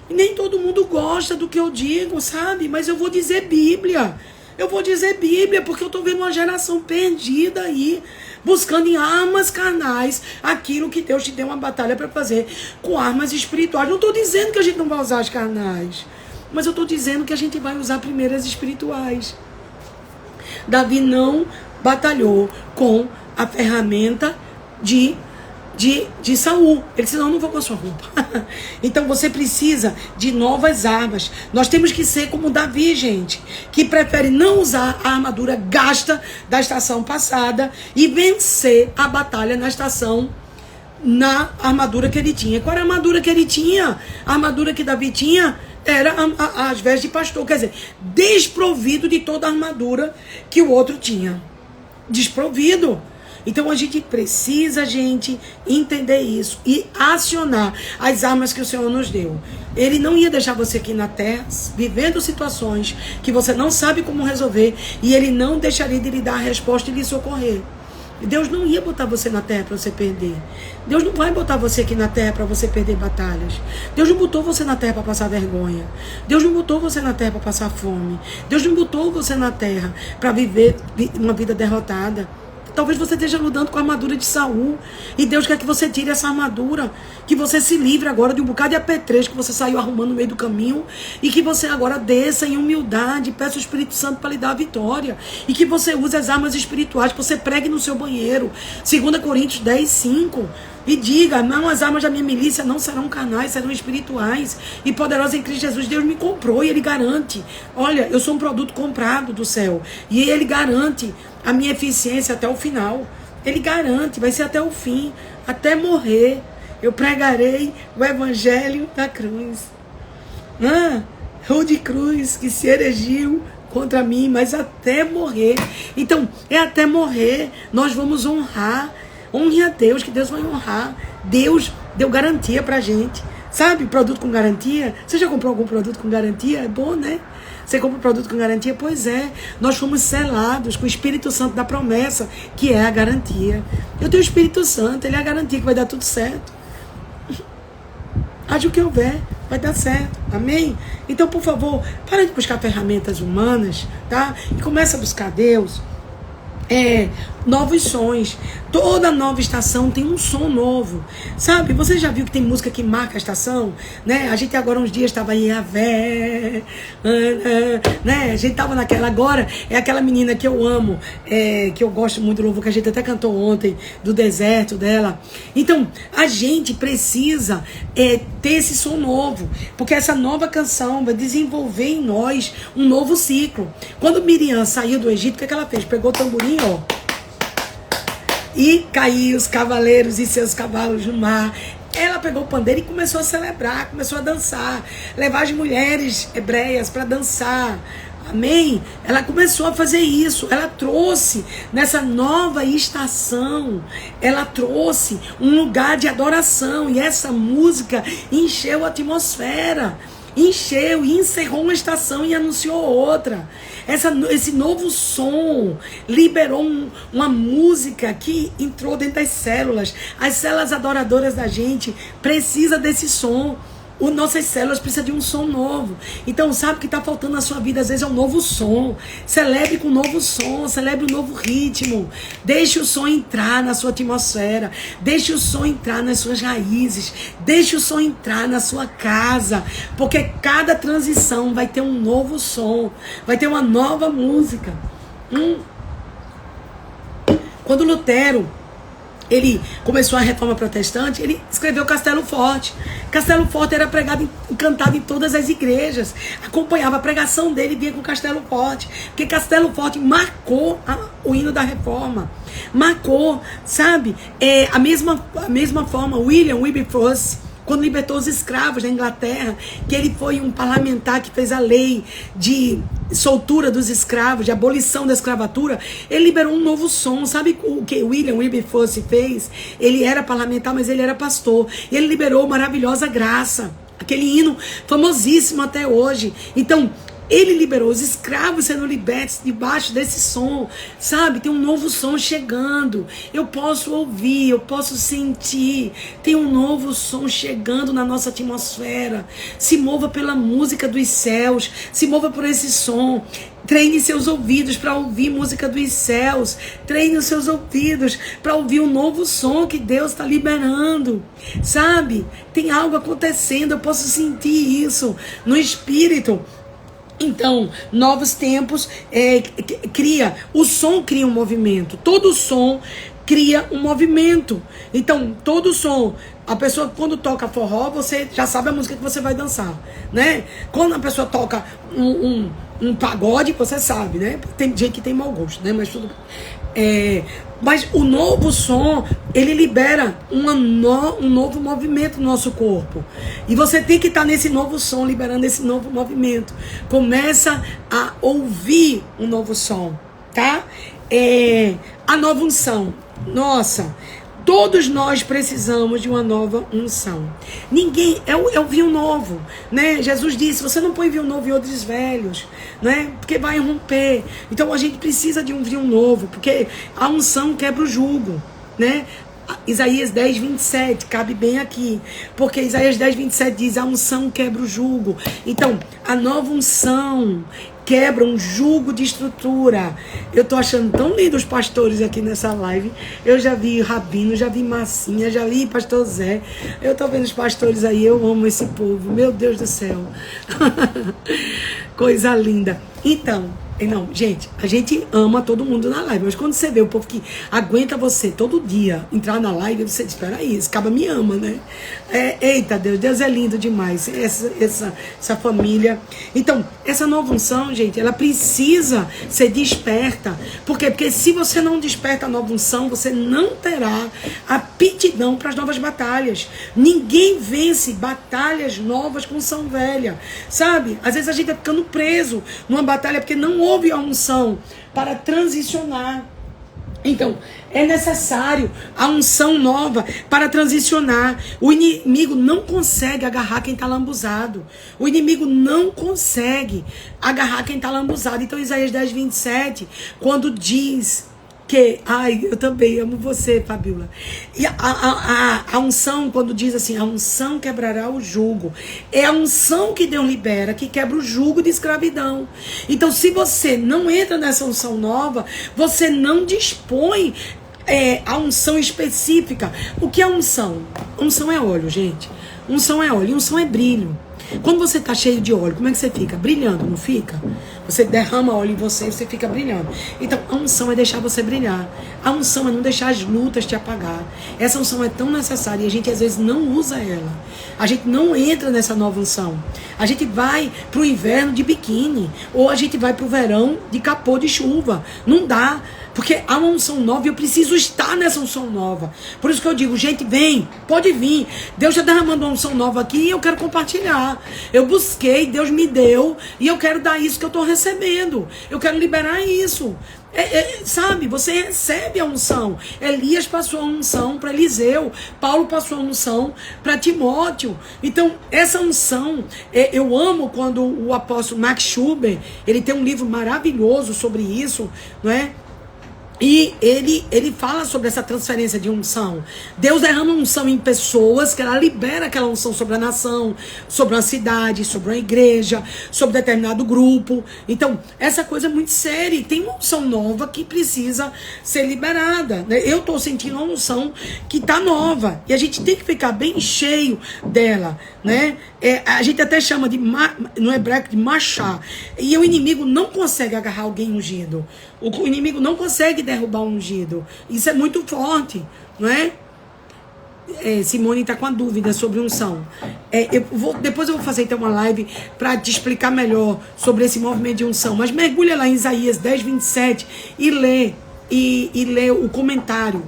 E nem todo mundo gosta do que eu digo, sabe? Mas eu vou dizer Bíblia. Eu vou dizer Bíblia, porque eu estou vendo uma geração perdida aí, buscando em armas carnais aquilo que Deus te deu uma batalha para fazer com armas espirituais. Não estou dizendo que a gente não vai usar as carnais, mas eu estou dizendo que a gente vai usar primeiro as espirituais. Davi não batalhou com a ferramenta de Saul. Ele disse, não vou com a sua roupa. Então você precisa de novas armas. Nós temos que ser como Davi, gente, que prefere não usar a armadura gasta da estação passada e vencer a batalha na armadura que ele tinha. Qual era a armadura que ele tinha? A armadura que Davi tinha era as vestes de pastor, quer dizer, desprovido de toda a armadura que o outro tinha. Desprovido. Então a gente precisa, gente, entender isso e acionar as armas que o Senhor nos deu. Ele não ia deixar você aqui na terra vivendo situações que você não sabe como resolver, e Ele não deixaria de lhe dar a resposta e lhe socorrer. Deus não ia botar você na terra para você perder. Deus não vai botar você aqui na terra para você perder batalhas. Deus não botou você na terra para passar vergonha. Deus não botou você na terra para passar fome. Deus não botou você na terra para viver uma vida derrotada. Talvez você esteja lutando com a armadura de Saul, e Deus quer que você tire essa armadura, que você se livre agora de um bocado de apetrecho que você saiu arrumando no meio do caminho, e que você agora desça em humildade, peça o Espírito Santo para lhe dar a vitória, e que você use as armas espirituais, que você pregue no seu banheiro, 2 Coríntios 10:5, e diga, não, as armas da minha milícia não serão carnais, serão espirituais e poderosas em Cristo Jesus. Deus me comprou e Ele garante, olha, eu sou um produto comprado do céu, e Ele garante a minha eficiência até o final. Ele garante, vai ser até o fim, até morrer. Eu pregarei o evangelho da cruz. Rude cruz que se erigiu contra mim, mas até morrer. Então, é até morrer. Nós vamos honrar. Honre a Deus, que Deus vai honrar. Deus deu garantia pra gente. Sabe, produto com garantia? Você já comprou algum produto com garantia? É bom, né? Você compra um produto com garantia? Pois é, nós fomos selados com o Espírito Santo da promessa, que é a garantia. Eu tenho o Espírito Santo, ele é a garantia que vai dar tudo certo. Haja o que houver, vai dar certo, amém? Então, por favor, para de buscar ferramentas humanas, tá? E começa a buscar Deus. Novos sons. Toda nova estação tem um som novo, sabe? Você já viu que tem música que marca a estação, né? A gente agora uns dias estava aí né? A gente estava naquela, agora é aquela menina que eu amo, que eu gosto muito do louvor, que a gente até cantou ontem, do deserto dela. Então a gente precisa ter esse som novo, porque essa nova canção vai desenvolver em nós um novo ciclo. Quando Miriam saiu do Egito, o que ela fez? Pegou o tamborim, ó, e caiu os cavaleiros e seus cavalos no mar. Ela pegou o pandeiro e começou a celebrar, começou a dançar, levar as mulheres hebreias para dançar. Amém? Ela começou a fazer isso. Ela trouxe, nessa nova estação, ela trouxe um lugar de adoração, e essa música encheu a atmosfera. Encheu e encerrou uma estação e anunciou outra. Esse novo som liberou uma música que entrou dentro das células. As células adoradoras da gente precisam desse som. Nossas células precisam de um som novo. Então, sabe o que está faltando na sua vida? Às vezes é um novo som. Celebre com um novo som, celebre um novo ritmo. Deixe o som entrar na sua atmosfera. Deixe o som entrar nas suas raízes. Deixe o som entrar na sua casa. Porque cada transição vai ter um novo som. Vai ter uma nova música. Quando Lutero ele começou a reforma protestante, ele escreveu Castelo Forte. Castelo Forte era pregado e cantado em todas as igrejas. Acompanhava a pregação dele e vinha com Castelo Forte. Porque Castelo Forte marcou o hino da reforma. Marcou, sabe? A mesma forma, William Wilberforce, quando libertou os escravos da Inglaterra, que ele foi um parlamentar que fez a lei de soltura dos escravos, de abolição da escravatura, ele liberou um novo som. Sabe o que William Wilberforce fez? Ele era parlamentar, mas ele era pastor. E ele liberou Maravilhosa Graça, aquele hino famosíssimo até hoje. Então, ele liberou os escravos sendo libertos debaixo desse som, sabe? Tem um novo som chegando. Eu posso ouvir, eu posso sentir. Tem um novo som chegando na nossa atmosfera. Se mova pela música dos céus, se mova por esse som. Treine seus ouvidos para ouvir música dos céus. Treine os seus ouvidos para ouvir um novo som que Deus está liberando. Sabe? Tem algo acontecendo, eu posso sentir isso no espírito. Então, novos tempos cria. O som cria um movimento. Todo som cria um movimento. Então, todo som. A pessoa, quando toca forró, você já sabe a música que você vai dançar, né? Quando a pessoa toca um pagode, você sabe, né? Tem gente que tem mau gosto, né? Mas tudo mas o novo som, ele libera um novo movimento no nosso corpo. E você tem que estar nesse novo som, liberando esse novo movimento. Começa a ouvir um novo som, tá? A nova unção. Nossa, todos nós precisamos de uma nova unção. Ninguém, é o vinho novo, né? Jesus disse, você não põe vinho novo em odres velhos, né? Porque vai romper. Então a gente precisa de um vinho novo, porque a unção quebra o jugo, né? Isaías 10, 27, cabe bem aqui, porque Isaías 10, 27 diz, a unção quebra o jugo. Então, a nova unção quebra um jugo de estrutura. Eu tô achando tão lindo os pastores aqui nessa live. Eu já vi Rabino, já vi Massinha, já vi Pastor Zé. Eu tô vendo os pastores aí, eu amo esse povo. Meu Deus do céu. Coisa linda. Então, não, gente, a gente ama todo mundo na live, mas quando você vê o povo que aguenta você todo dia entrar na live, você diz, espera aí, esse cara me ama, né? Eita Deus, Deus é lindo demais, essa família. Então, essa nova unção, gente, ela precisa ser desperta. Por quê? Porque se você não desperta a nova unção, você não terá aptidão para as novas batalhas. Ninguém vence batalhas novas com unção velha, sabe? Às vezes a gente tá ficando preso numa batalha porque não houve a unção para transicionar. Então, é necessário a unção nova para transicionar. O inimigo não consegue agarrar quem está lambuzado. O inimigo não consegue agarrar quem está lambuzado. Então, Isaías 10, 27, quando diz que, eu também amo você, Fabiola. E a unção, quando diz assim, a unção quebrará o jugo. É a unção que Deus libera, que quebra o jugo de escravidão. Então, se você não entra nessa unção nova, você não dispõe a unção específica. O que é unção? Unção é óleo, gente. Unção é óleo, unção é brilho. Quando você está cheio de óleo, como é que você fica? Brilhando, não fica? Você derrama óleo em você e você fica brilhando. Então, a unção é deixar você brilhar. A unção é não deixar as lutas te apagar. Essa unção é tão necessária e a gente às vezes não usa ela. A gente não entra nessa nova unção. A gente vai pro inverno de biquíni ou a gente vai pro verão de capô de chuva. Não dá. Porque há uma unção nova e eu preciso estar nessa unção nova. Por isso que eu digo, gente, vem, pode vir. Deus está derramando uma unção nova aqui e eu quero compartilhar. Eu busquei, Deus me deu e eu quero dar isso que eu estou recebendo. Eu quero liberar isso. Sabe, você recebe a unção. Elias passou a unção para Eliseu. Paulo passou a unção para Timóteo. Então, essa unção, eu amo quando o apóstolo Max Schuber, ele tem um livro maravilhoso sobre isso, não é? E ele fala sobre essa transferência de unção. Deus derrama unção em pessoas, que ela libera aquela unção sobre a nação, sobre uma cidade, sobre uma igreja, sobre determinado grupo. Então, essa coisa é muito séria. E tem uma unção nova que precisa ser liberada, né? Eu estou sentindo uma unção que está nova. E a gente tem que ficar bem cheio dela, né? A gente até chama no hebraico de machá. E o inimigo não consegue agarrar alguém ungido. O inimigo não consegue derrubar um ungido. Isso é muito forte, não é? Simone está com a dúvida sobre unção. Depois eu vou fazer então uma live para te explicar melhor sobre esse movimento de unção. Mas mergulha lá em Isaías 10, 27 e lê o comentário.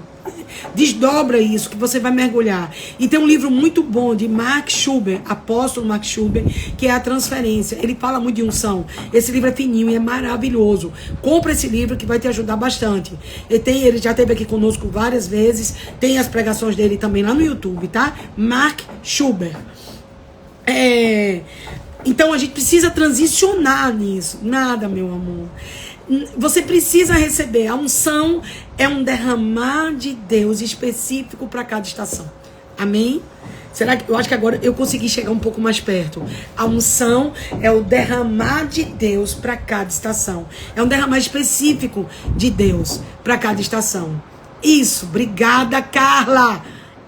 Desdobra isso, que você vai mergulhar. E tem um livro muito bom de Max Schuber, apóstolo Max Schuber, que é A Transferência. Ele fala muito de unção. Esse livro é fininho e é maravilhoso. Compra esse livro que vai te ajudar bastante. Ele já esteve aqui conosco várias vezes. Tem as pregações dele também lá no YouTube, tá? Mark Schuber. Então a gente precisa transicionar nisso. Nada, meu amor. Você precisa receber. A unção é um derramar de Deus específico para cada estação. Amém? Será que eu acho que agora eu consegui chegar um pouco mais perto? A unção é o derramar de Deus para cada estação. É um derramar específico de Deus para cada estação. Isso, obrigada, Carla.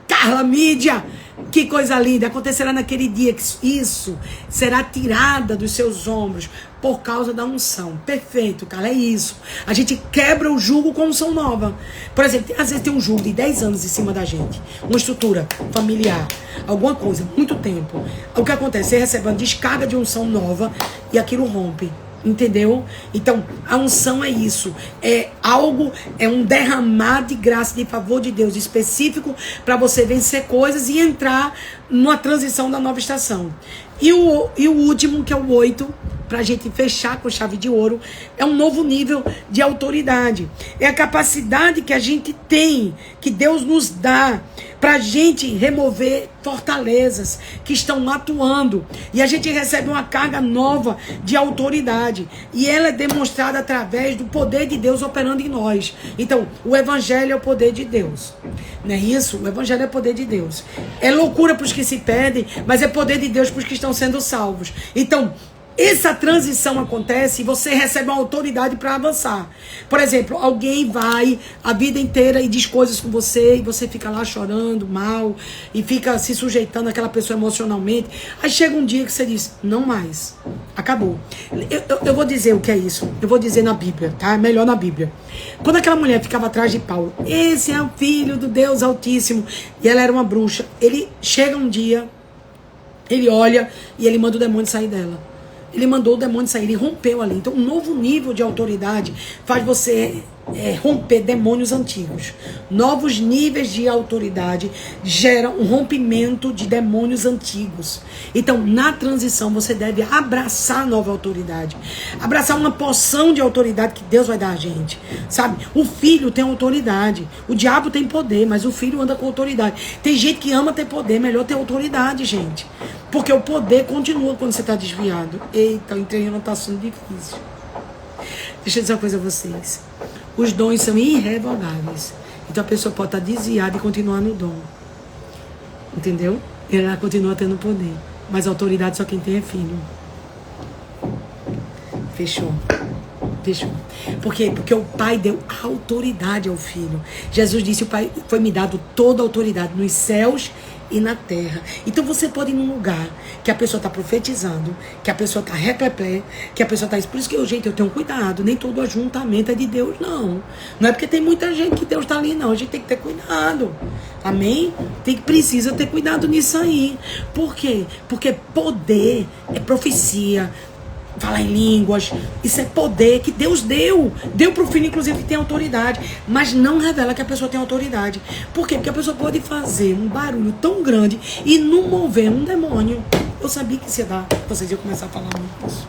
Carla Mídia. Que coisa linda, acontecerá naquele dia que isso será tirada dos seus ombros por causa da unção. Perfeito, cara, é isso. A gente quebra o jugo com unção nova. Por exemplo, às vezes tem um jugo de 10 anos em cima da gente, uma estrutura familiar, alguma coisa, muito tempo. O que acontece? Você recebe uma descarga de unção nova e aquilo rompe. Entendeu? Então, a unção é isso. É algo, é um derramar de graça, de favor de Deus específico para você vencer coisas e entrar numa transição da nova estação. E o último, que é o 8, para a gente fechar com chave de ouro, é um novo nível de autoridade. É a capacidade que a gente tem, que Deus nos dá, para a gente remover fortalezas que estão atuando. E a gente recebe uma carga nova de autoridade. E ela é demonstrada através do poder de Deus operando em nós. Então, o evangelho é o poder de Deus. Não é isso? O evangelho é o poder de Deus. É loucura para os que se perdem, mas é poder de Deus para os que estão sendo salvos. Então, essa transição acontece e você recebe uma autoridade para avançar. Por exemplo, alguém vai a vida inteira e diz coisas com você e você fica lá chorando, mal, e fica se sujeitando àquela pessoa emocionalmente. Aí chega um dia que você diz, não mais, acabou. Eu vou dizer o que é isso, eu vou dizer na Bíblia, tá? Melhor na Bíblia. Quando aquela mulher ficava atrás de Paulo, esse é o filho do Deus Altíssimo, e ela era uma bruxa, ele chega um dia, ele olha e ele manda o demônio sair dela. Ele mandou o demônio sair, ele rompeu ali. Então, um novo nível de autoridade faz você romper demônios antigos. Novos níveis de autoridade geram um rompimento de demônios antigos. Então, na transição, você deve abraçar a nova autoridade. Abraçar uma porção de autoridade que Deus vai dar a gente. Sabe? O filho tem autoridade. O diabo tem poder, mas o filho anda com autoridade. Tem gente que ama ter poder, melhor ter autoridade, gente. Porque o poder continua quando você está desviado. Eita, o treino está sendo difícil. Deixa eu dizer uma coisa a vocês. Os dons são irrevogáveis. Então a pessoa pode estar desviada e continuar no dom. Entendeu? Ela continua tendo poder. Mas a autoridade só quem tem é filho. Fechou. Fechou. Por quê? Porque o Pai deu autoridade ao Filho. Jesus disse, o Pai foi-me dado toda a autoridade nos céus e na terra. Então você pode ir num lugar que a pessoa está profetizando, que a pessoa está recleplé, que a pessoa está... Por isso que eu tenho cuidado. Nem todo ajuntamento é de Deus, não. Não é porque tem muita gente que Deus está ali, não. A gente tem que ter cuidado. Amém? Precisa ter cuidado nisso aí. Por quê? Porque poder é profecia. Falar em línguas, isso é poder que Deus deu para o filho, inclusive, que tem autoridade, mas não revela que a pessoa tem autoridade. Por quê? Porque a pessoa pode fazer um barulho tão grande e não mover um demônio. Eu sabia que isso ia dar, vocês iam começar a falar muito isso.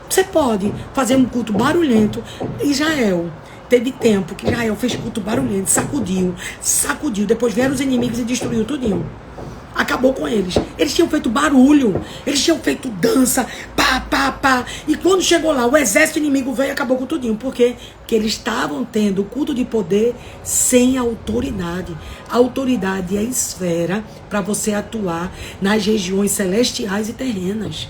Você pode fazer um culto barulhento. Israel teve tempo que Israel fez culto barulhento, sacudiu, depois vieram os inimigos e destruiu tudinho. Acabou com eles. Eles tinham feito barulho. Eles tinham feito dança. Pá, pá, pá. E quando chegou lá, o exército inimigo veio e acabou com tudinho. Por quê? Porque eles estavam tendo culto de poder sem autoridade. A autoridade é a esfera para você atuar nas regiões celestiais e terrenas.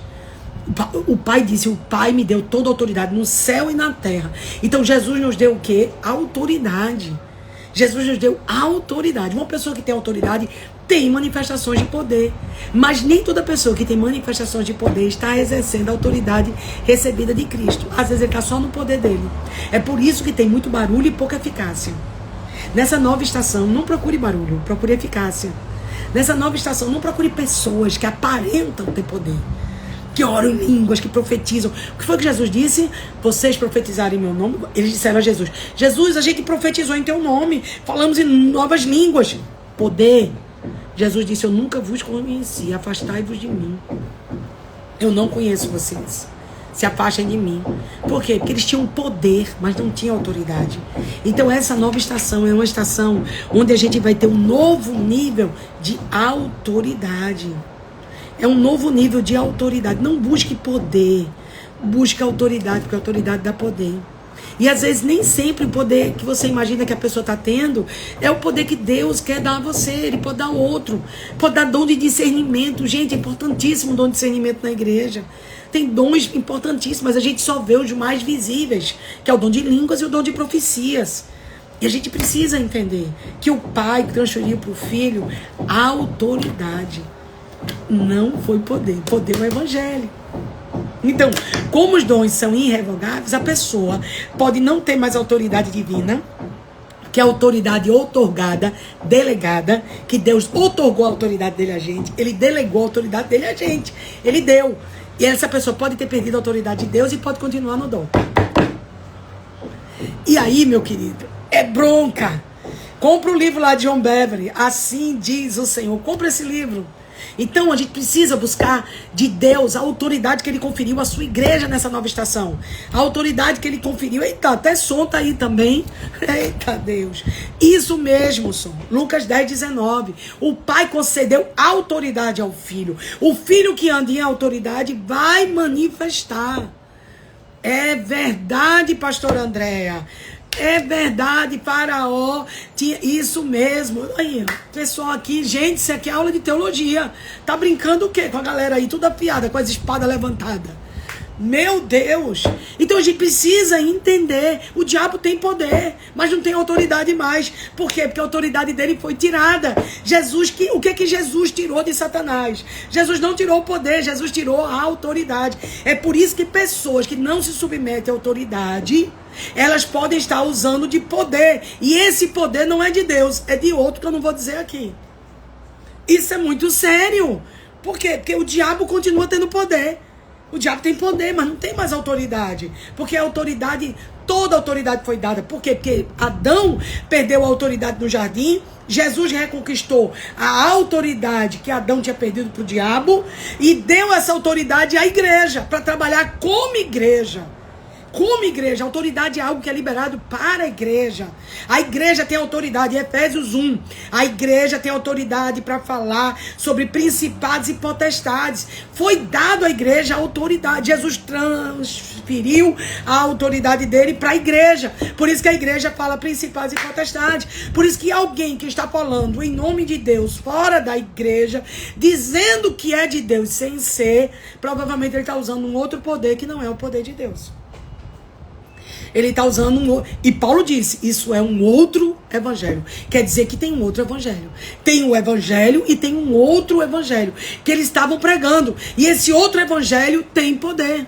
O Pai disse, o Pai me deu toda a autoridade no céu e na terra. Então Jesus nos deu o quê? Autoridade. Jesus nos deu autoridade. Uma pessoa que tem autoridade tem manifestações de poder. Mas nem toda pessoa que tem manifestações de poder está exercendo a autoridade recebida de Cristo. Às vezes ele está só no poder dele. É por isso que tem muito barulho e pouca eficácia. Nessa nova estação, não procure barulho, procure eficácia. Nessa nova estação, não procure pessoas que aparentam ter poder, que oram em línguas, que profetizam. O que foi que Jesus disse? Vocês profetizarem em meu nome? Eles disseram a Jesus, Jesus, a gente profetizou em teu nome, falamos em novas línguas. Poder. Jesus disse, eu nunca vos conheci, afastai-vos de mim. Eu não conheço vocês. Se afastem de mim. Por quê? Porque eles tinham poder, mas não tinham autoridade. Então essa nova estação é uma estação onde a gente vai ter um novo nível de autoridade. É um novo nível de autoridade. Não busque poder, busque autoridade, porque a autoridade dá poder. E às vezes nem sempre o poder que você imagina que a pessoa está tendo é o poder que Deus quer dar a você. Ele pode dar outro. Pode dar dom de discernimento. Gente, é importantíssimo o dom de discernimento na igreja. Tem dons importantíssimos, mas a gente só vê os mais visíveis, que é o dom de línguas e o dom de profecias. E a gente precisa entender que o pai transferiu para o filho a autoridade. Não foi poder. Poder é o evangelho. Então, como os dons são irrevogáveis, a pessoa pode não ter mais autoridade divina, que é a autoridade outorgada, delegada, que Deus outorgou a autoridade dele a gente, ele delegou a autoridade dele a gente, ele deu. E essa pessoa pode ter perdido a autoridade de Deus e pode continuar no dom. E aí, meu querido, é bronca. Compra o livro lá de John Beverly, Assim Diz o Senhor. Compra esse livro. Então a gente precisa buscar de Deus a autoridade que ele conferiu à sua igreja nessa nova estação. A autoridade que ele conferiu. Eita, até som tá aí também. Eita Deus. Isso mesmo, som. Lucas 10:19. O pai concedeu autoridade ao filho. O filho que anda em autoridade vai manifestar. É verdade, pastor Andréa. É verdade, Faraó tinha isso mesmo. Aí, pessoal aqui, gente, isso aqui é aula de teologia. Tá brincando o quê? Com a galera aí, tudo afiada, com as espadas levantadas. Meu Deus! Então a gente precisa entender, o diabo tem poder, mas não tem autoridade mais. Por quê? Porque a autoridade dele foi tirada. O que Jesus tirou de Satanás? Jesus não tirou o poder, Jesus tirou a autoridade. É por isso que pessoas que não se submetem à autoridade, elas podem estar usando de poder. E esse poder não é de Deus, é de outro que eu não vou dizer aqui. Isso é muito sério. Por quê? Porque o diabo continua tendo poder. O diabo tem poder, mas não tem mais autoridade. Porque a autoridade, toda a autoridade foi dada. Por quê? Porque Adão perdeu a autoridade no jardim. Jesus reconquistou a autoridade que Adão tinha perdido para o diabo. E deu essa autoridade à igreja, para trabalhar como igreja. Como igreja, a autoridade é algo que é liberado para a igreja. A igreja tem autoridade, Efésios 1. A igreja tem autoridade para falar sobre principados e potestades. Foi dado à igreja a autoridade. Jesus transferiu a autoridade dele para a igreja. Por isso que a igreja fala principados e potestades. Por isso que alguém que está falando em nome de Deus fora da igreja, dizendo que é de Deus sem ser, provavelmente ele está usando um outro poder que não é o poder de Deus. Ele está usando e Paulo disse, isso é um outro evangelho. Quer dizer que tem um outro evangelho. Tem um evangelho e tem um outro evangelho que eles estavam pregando. E esse outro evangelho tem poder.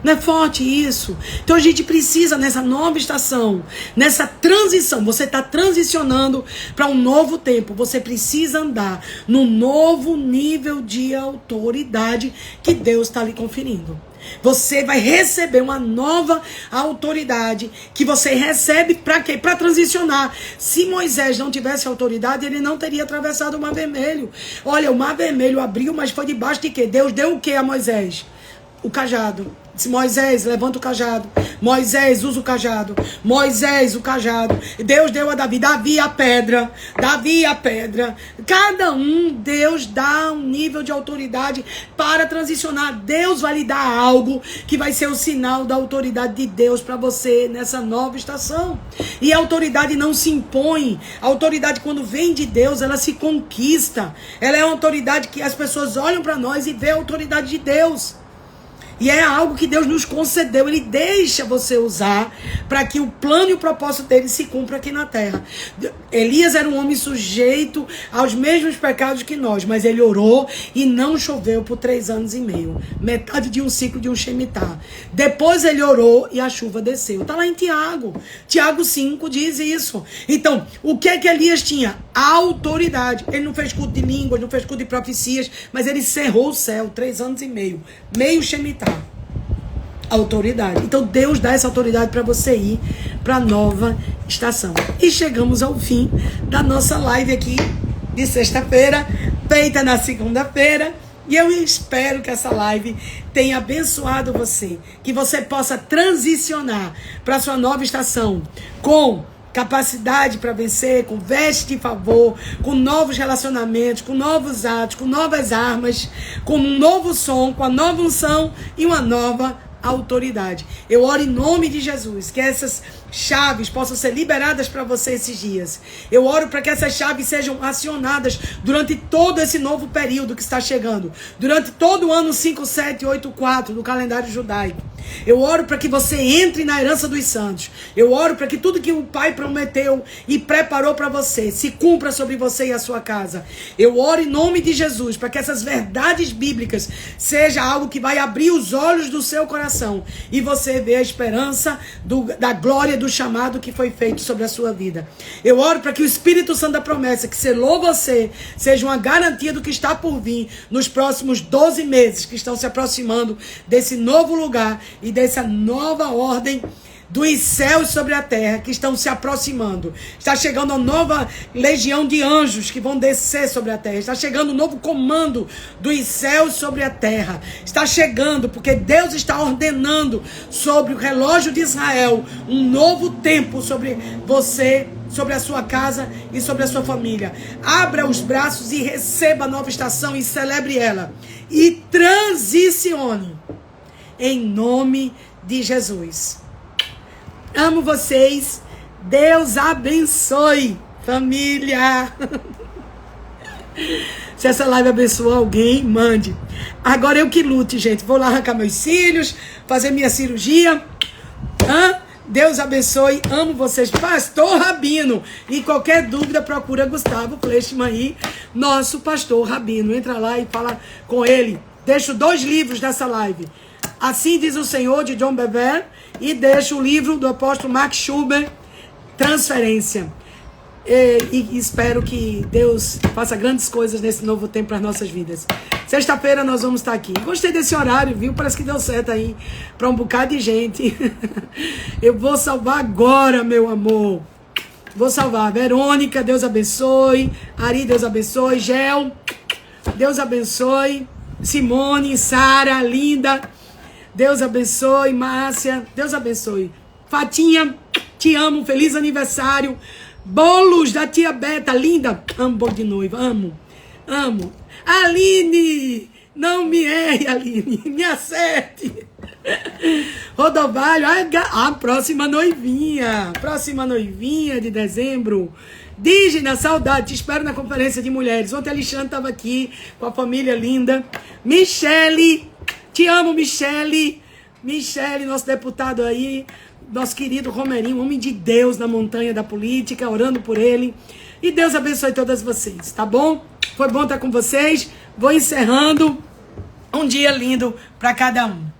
Não é forte isso? Então a gente precisa, nessa nova estação, nessa transição, você está transicionando para um novo tempo. Você precisa andar no novo nível de autoridade que Deus está lhe conferindo. Você vai receber uma nova autoridade que você recebe para quê? Para transicionar. Se Moisés não tivesse autoridade, ele não teria atravessado o Mar Vermelho. Olha, o Mar Vermelho abriu, mas foi debaixo de quê? Deus deu o quê a Moisés? O cajado. Disse, Moisés, levanta o cajado. Moisés, usa o cajado. Moisés, o cajado. Deus deu a Davi. Davi a pedra. Davi a pedra. Cada um, Deus dá um nível de autoridade para transicionar. Deus vai lhe dar algo que vai ser o sinal da autoridade de Deus para você nessa nova estação. E a autoridade não se impõe. A autoridade, quando vem de Deus, ela se conquista. Ela é uma autoridade que as pessoas olham para nós e vê a autoridade de Deus. E é algo que Deus nos concedeu. Ele deixa você usar para que o plano e o propósito dele se cumpra aqui na terra. Elias era um homem sujeito aos mesmos pecados que nós, mas ele orou e não choveu por 3 anos e meio. Metade de um ciclo de um Shemitah. Depois ele orou e a chuva desceu. Está lá em Tiago. Tiago 5 diz isso. Então, o que é que Elias tinha? Autoridade. Ele não fez culto de línguas, não fez culto de profecias, mas ele cerrou o céu 3 anos e meio. Meio Shemitah. Autoridade. Então Deus dá essa autoridade para você ir para a nova estação. E chegamos ao fim da nossa live aqui de sexta-feira, feita na segunda-feira. E eu espero que essa live tenha abençoado você, que você possa transicionar para a sua nova estação com capacidade para vencer, com veste de favor, com novos relacionamentos, com novos atos, com novas armas, com um novo som, com a nova unção e uma nova autoridade. Eu oro em nome de Jesus, que essas chaves possam ser liberadas para você esses dias. Eu oro para que essas chaves sejam acionadas durante todo esse novo período que está chegando, durante todo o ano 5784 do calendário judaico. Eu oro para que você entre na herança dos santos. Eu oro para que tudo que o Pai prometeu e preparou para você se cumpra sobre você e a sua casa. Eu oro em nome de Jesus para que essas verdades bíblicas seja algo que vai abrir os olhos do seu coração e você vê a esperança da glória do chamado que foi feito sobre a sua vida. Eu oro para que o Espírito Santo da promessa que selou você seja uma garantia do que está por vir nos próximos 12 meses que estão se aproximando desse novo lugar e dessa nova ordem dos céus sobre a terra que estão se aproximando. Está chegando uma nova legião de anjos que vão descer sobre a terra. Está chegando um novo comando dos céus sobre a terra. Está chegando porque Deus está ordenando sobre o relógio de Israel um novo tempo sobre você, sobre a sua casa e sobre a sua família. Abra os braços e receba a nova estação e celebre ela. E transicione em nome de Jesus. Amo vocês. Deus abençoe, família. Se essa live abençoou alguém, mande. Agora eu que lute, gente. Vou lá arrancar meus cílios, fazer minha cirurgia. Deus abençoe. Amo vocês. Pastor Rabino. E qualquer dúvida, procura Gustavo Fleischmann aí, nosso pastor Rabino. Entra lá e fala com ele. Deixo 2 livros nessa live. Assim diz o Senhor, de John Bevere, e deixo o livro do apóstolo Mark Schuber, Transferência. E espero que Deus faça grandes coisas nesse novo tempo para as nossas vidas. Sexta-feira nós vamos estar aqui. Gostei desse horário, viu? Parece que deu certo aí para um bocado de gente. Eu vou salvar agora, meu amor. Vou salvar. Verônica, Deus abençoe. Ari, Deus abençoe. Gel, Deus abençoe. Simone, Sara, Linda, Deus abençoe. Márcia, Deus abençoe. Fatinha, te amo, feliz aniversário. Bolos da tia Beta, linda. Amo bolo de noiva, amo. Aline, não me erre, Aline, me acerte. Rodovalho, a próxima noivinha de dezembro. Dígina, saudade, te espero na conferência de mulheres. Ontem a Alexandre estava aqui com a família linda. Michele, te amo, Michele, nosso deputado aí, nosso querido Romerinho, homem de Deus na montanha da política, orando por ele. E Deus abençoe todas vocês, tá bom? Foi bom estar com vocês. Vou encerrando. Um dia lindo para cada um.